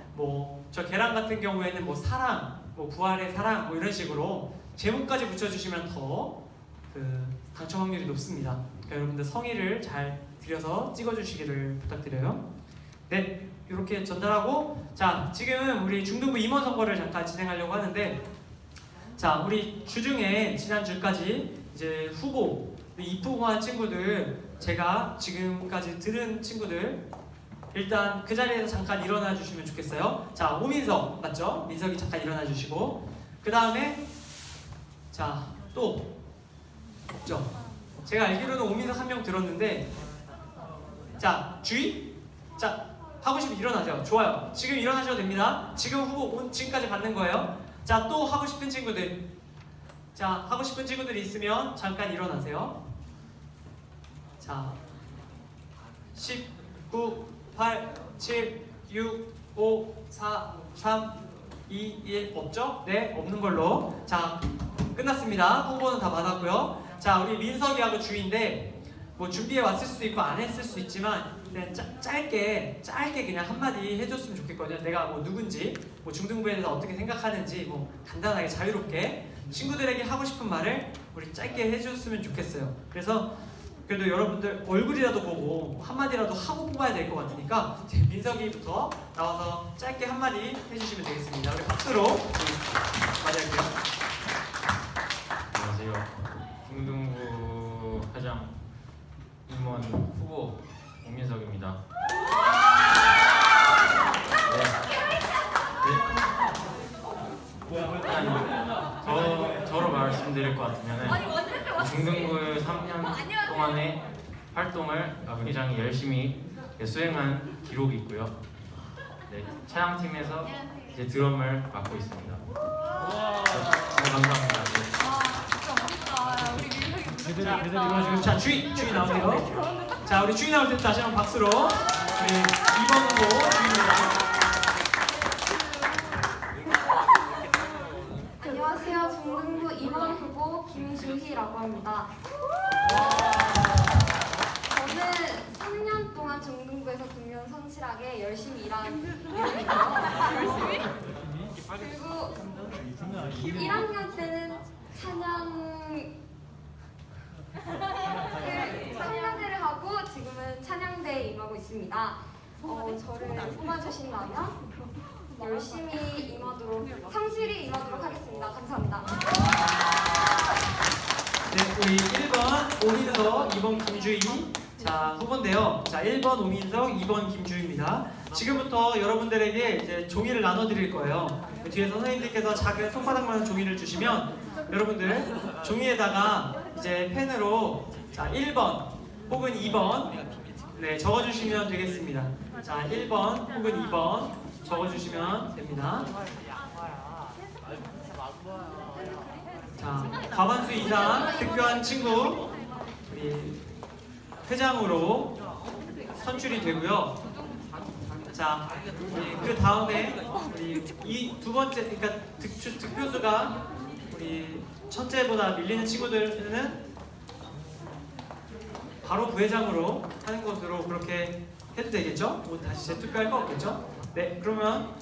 저 계란 같은 경우에는 사랑, 부활의 사랑 이런 식으로 제목까지 붙여주시면 더 당첨 확률이 높습니다. 그러니까 여러분들 성의를 잘 들여서 찍어주시기를 부탁드려요. 네, 이렇게 전달하고, 자, 지금 우리 중등부 임원 선거를 잠깐 진행하려고 하는데, 자, 우리 주중에 지난주까지 이제 후보, 입후보한 친구들, 제가 지금까지 들은 친구들 일단 그 자리에서 잠깐 일어나 주시면 좋겠어요. 자, 오민석 맞죠? 민석이 잠깐 일어나 주시고, 그 다음에 자, 또 없죠? 제가 알기로는 오민석 한 명 들었는데, 자, 주의? 자, 하고 싶으면 일어나세요. 좋아요. 지금 일어나셔도 됩니다. 지금 후보 지금까지 받는 거예요. 자, 또 하고 싶은 친구들. 자, 하고 싶은 친구들이 있으면 잠깐 일어나세요. 자, 10, 9, 8, 7, 6, 5, 4, 3, 2, 1 없죠? 네, 없는 걸로. 자, 끝났습니다. 후보는 다 받았고요. 자, 우리 민석이하고 주인데 뭐 준비해 왔을 수도 있고 안 했을 수도 있지만 그냥 짧게 그냥 한마디 해줬으면 좋겠거든요. 내가 뭐 누군지, 뭐 중등부에 대해서 어떻게 생각하는지 뭐 간단하게 자유롭게 친구들에게 하고 싶은 말을 우리 짧게 해줬으면 좋겠어요. 그래서 그래도 여러분들 얼굴이라도 보고 한마디라도 하고 뽑아야 될 것 같으니까 이제 민석이부터 나와서 짧게 한마디 해주시면 되겠습니다. 우리 박수로 맞이할게요. 안녕하세요. 중등부 회장 임원 후보 오민석입니다. 저로 말씀드릴 것 같으면은 중등부 3년 동안의 활동을 회장이 열심히 수행한 기록이 있고요. 네, 차양팀에서 이제 드럼을 맡고 있습니다. 네, 감사합니다. 네. 자, 주인 나오세요. 자, 우리 주인 나올 때 다시 한번 박수로 우리 2번 후보 주인입니다. 안녕하세요. 중등부 2번 후보 김주희라고 합니다. 저는 3년 동안 중등부에서 국면 성실하게 열심히 일한 이름이고요. 그리고 1학년 때는 찬양대를 하고 지금은 찬양대에 임하고 있습니다. 저를 뽑아주신다면 열심히 임하도록, 성실히 임하도록 하겠습니다. 감사합니다. 네, 우리 1번 오민석, 2번 김주희. 자, 후보인데요. 자, 1번 오민석, 2번 김주희입니다. 지금부터 여러분들에게 이제 종이를 나눠드릴 거예요. 뒤에 선생님들께서 작은 손바닥만한 종이를 주시면 여러분들 종이에다가 이제 펜으로 자, 1번 혹은 2번 네, 적어주시면 되겠습니다. 자, 1번 혹은 2번 적어주시면 됩니다. 자, 과반수 이상 득표한 친구 우리 회장으로 선출이 되고요. 자, 우리 그 다음에 우리 이 두 번째, 그러니까 득표수가 우리 첫째보다 밀리는 친구들은 바로 부회장으로 하는 것으로 그렇게 해도 되겠죠? 뭐 다시 재투표할 거 없겠죠? 네, 그러면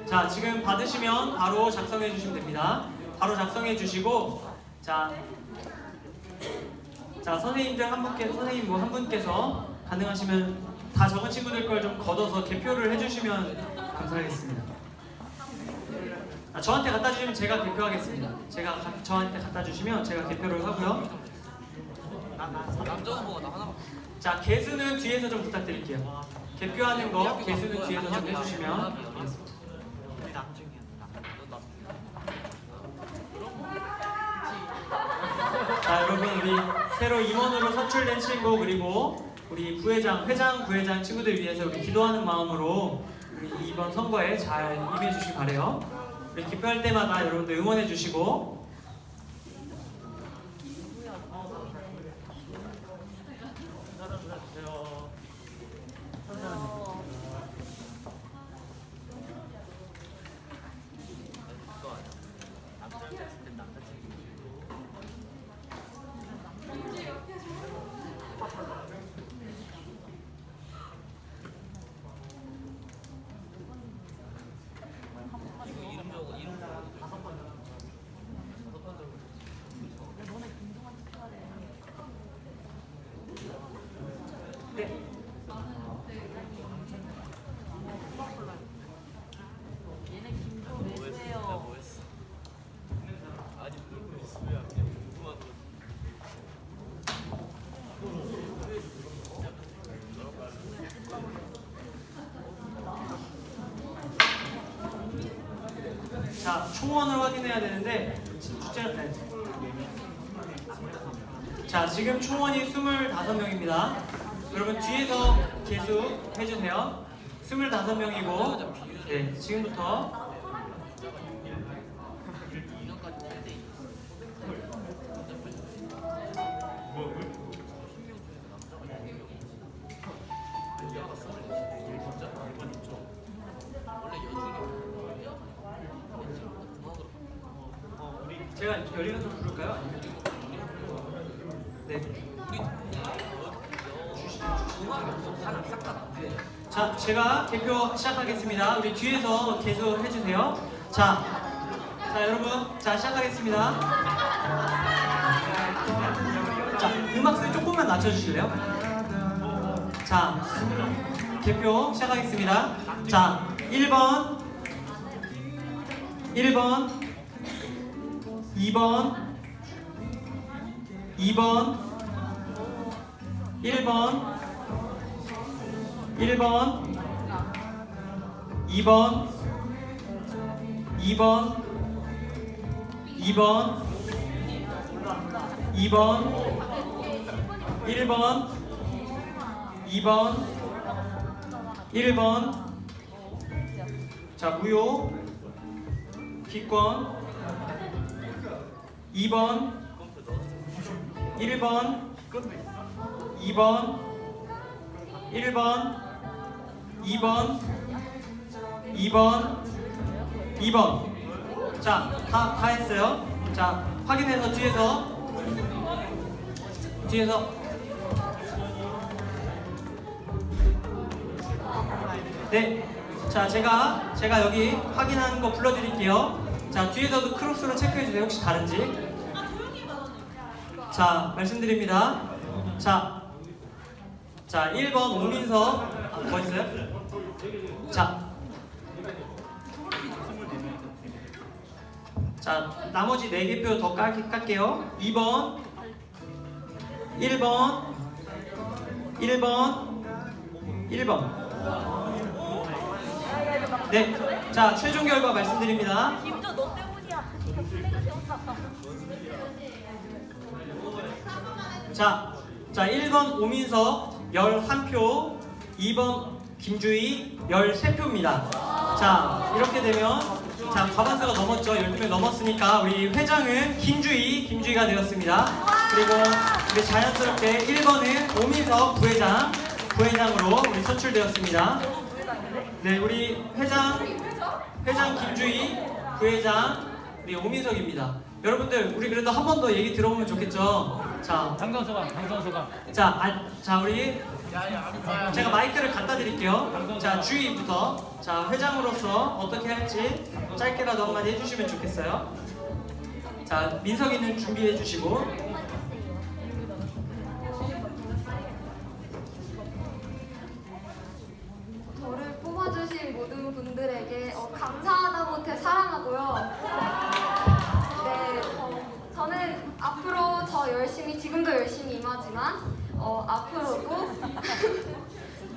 자, 지금 받으시면 바로 작성해 주시면 됩니다. 바로 작성해 주시고 자, 선생님들 선생님 뭐 한 분께서 가능하시면 다 적은 친구들 걸 좀 걷어서 개표를 해주시면 감사하겠습니다. 저한테 갖다 주시면 제가 개표하겠습니다. 저한테 갖다 주시면 제가 개표를 하고요. 자, 개수는 뒤에서 좀 부탁드릴게요. 개표하는 거 개수는 뒤에서 좀 해주시면 되겠습니다. 자, 여러분 우리 새로 임원으로 선출된 친구 그리고 우리 부회장, 부회장 친구들 위해서 우리 기도하는 마음으로 우리 이번 선거에 잘 임해 주시기 바래요. 우리 기표할 때마다 여러분들 응원해 주시고 자, 총원을 확인해야 되는데 숫자를 자, 지금 총원이 25명입니다. 여러분 뒤에서 계수해 주세요. 25명이고 네, 지금부터 제가 열리는 좀 부를까요? 아니면? 네. 자, 제가 개표 시작하겠습니다. 우리 뒤에서 계속해 주세요. 자, 여러분, 자 시작하겠습니다. 자, 음악 소리 조금만 낮춰주실래요? 자, 개표 시작하겠습니다. 자, 1번, 2번, 2번, 1번, 2번, 2번, 2번, 2번, 1번, 2번, 1번. 자, 무효, 기권, 2번, 1번, 2번, 1번, 2번, 2번, 2번. 자, 다 했어요. 자, 확인해서 뒤에서 네. 자, 제가 여기 확인하는 거 불러드릴게요. 자, 뒤에서도 크로스로 체크해 주세요. 혹시 다른지. 자, 말씀드립니다. 자, 1번 오민석. 더 있어요? 자, 나머지 4개표 더 깔게요. 2번, 1번, 1번. 네, 자, 최종 결과 말씀드립니다. 김조 너 때문이야. 자, 1번 오민석 11표, 2번 김주희 13표입니다. 자, 이렇게 되면 자, 과반수가 넘었죠. 12명 넘었으니까 우리 회장은 김주희가 되었습니다. 그리고 우리 자연스럽게 1번은 오민석 부회장으로 우리 선출되었습니다. 네, 우리 회장 김주희, 부회장 우리 오민석입니다. 여러분들 우리 그래도 한 번 더 얘기 들어보면 좋겠죠. 자, 당선소감. 자, 우리 제가 마이크를 갖다 드릴게요. 자, 주희부터. 자, 회장으로서 어떻게 할지 짧게라도 한마디 해주시면 좋겠어요. 자, 민석이는 준비해 주시고. 저를 뽑아주신 모든 분들에게 감사하다 못해 사랑하고요. 네, 저는 앞으로 지금도 열심히 임하지만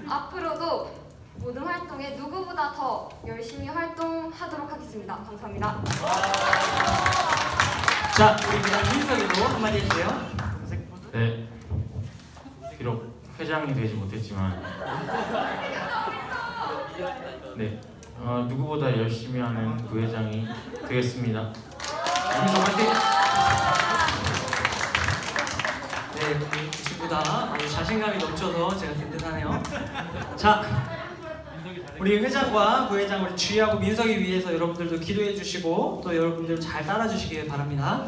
앞으로도 모든 활동에 누구보다 더 열심히 활동하도록 하겠습니다. 감사합니다. 자, 우리 그다음 민석이도 한마디 해주세요. 네. 비록 회장이 되지 못했지만 네. 누구보다 열심히 하는 부회장이 되겠습니다. 민석 화이팅! 네, 우리 친구다 자신감이 넘쳐서 제가 든든하네요. 자, 우리 회장과 부회장 우리 주희하고 민석이 위해서 여러분들도 기도해 주시고 또 여러분들 잘 따라 주시길 바랍니다.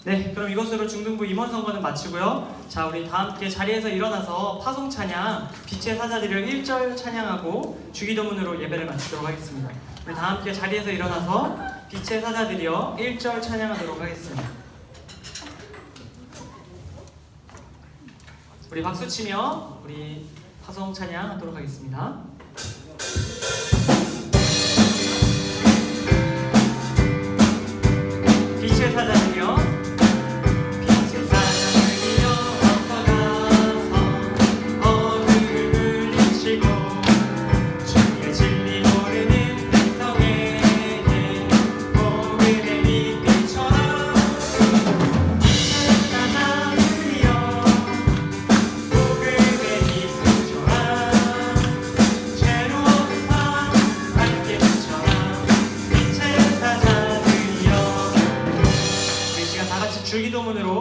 네, 그럼 이것으로 중등부 임원 선거는 마치고요. 자, 우리 다 함께 자리에서 일어나서 파송 찬양 빛의 사자들을 1절 찬양하고 주기도문으로 예배를 마치도록 하겠습니다. 우리 다 함께 자리에서 일어나서 빛의 사자들이여 1절 찬양하도록 하겠습니다. 우리 박수 치며 우리 파송 찬양하도록 하겠습니다. 빛의 사자들이여 빛의 사자들이여 어서 가서 어둠을 물리치고 주의 진리 모르는 백성에게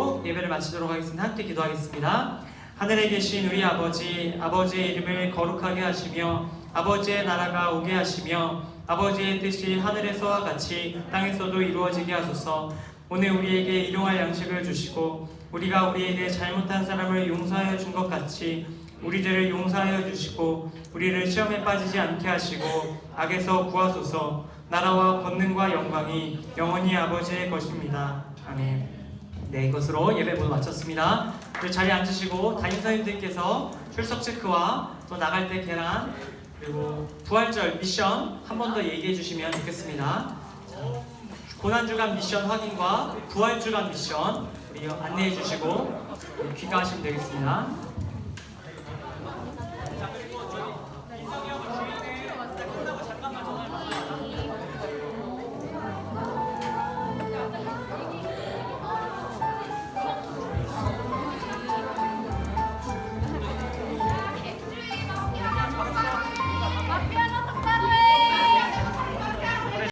기도로 예배를 마치도록 하겠습니다. 함께 기도하겠습니다. 하늘에 계신 우리 아버지, 아버지의 이름을 거룩하게 하시며 아버지의 나라가 오게 하시며 아버지의 뜻이 하늘에서와 같이 땅에서도 이루어지게 하소서. 오늘 우리에게 일용할 양식을 주시고 우리가 우리에게 잘못한 사람을 용서하여 준 것 같이 우리들을 용서하여 주시고 우리를 시험에 빠지지 않게 하시고 악에서 구하소서. 나라와 권능과 영광이 영원히 아버지의 것입니다. 아멘. 네, 이것으로 예배 모두 마쳤습니다. 그 자리에 앉으시고 담임선생님들께서 출석 체크와 또 나갈 때 계란 그리고 부활절 미션 한 번 더 얘기해 주시면 좋겠습니다. 자, 고난주간 미션 확인과 부활주간 미션 우리 안내해 주시고 귀가하시면 되겠습니다.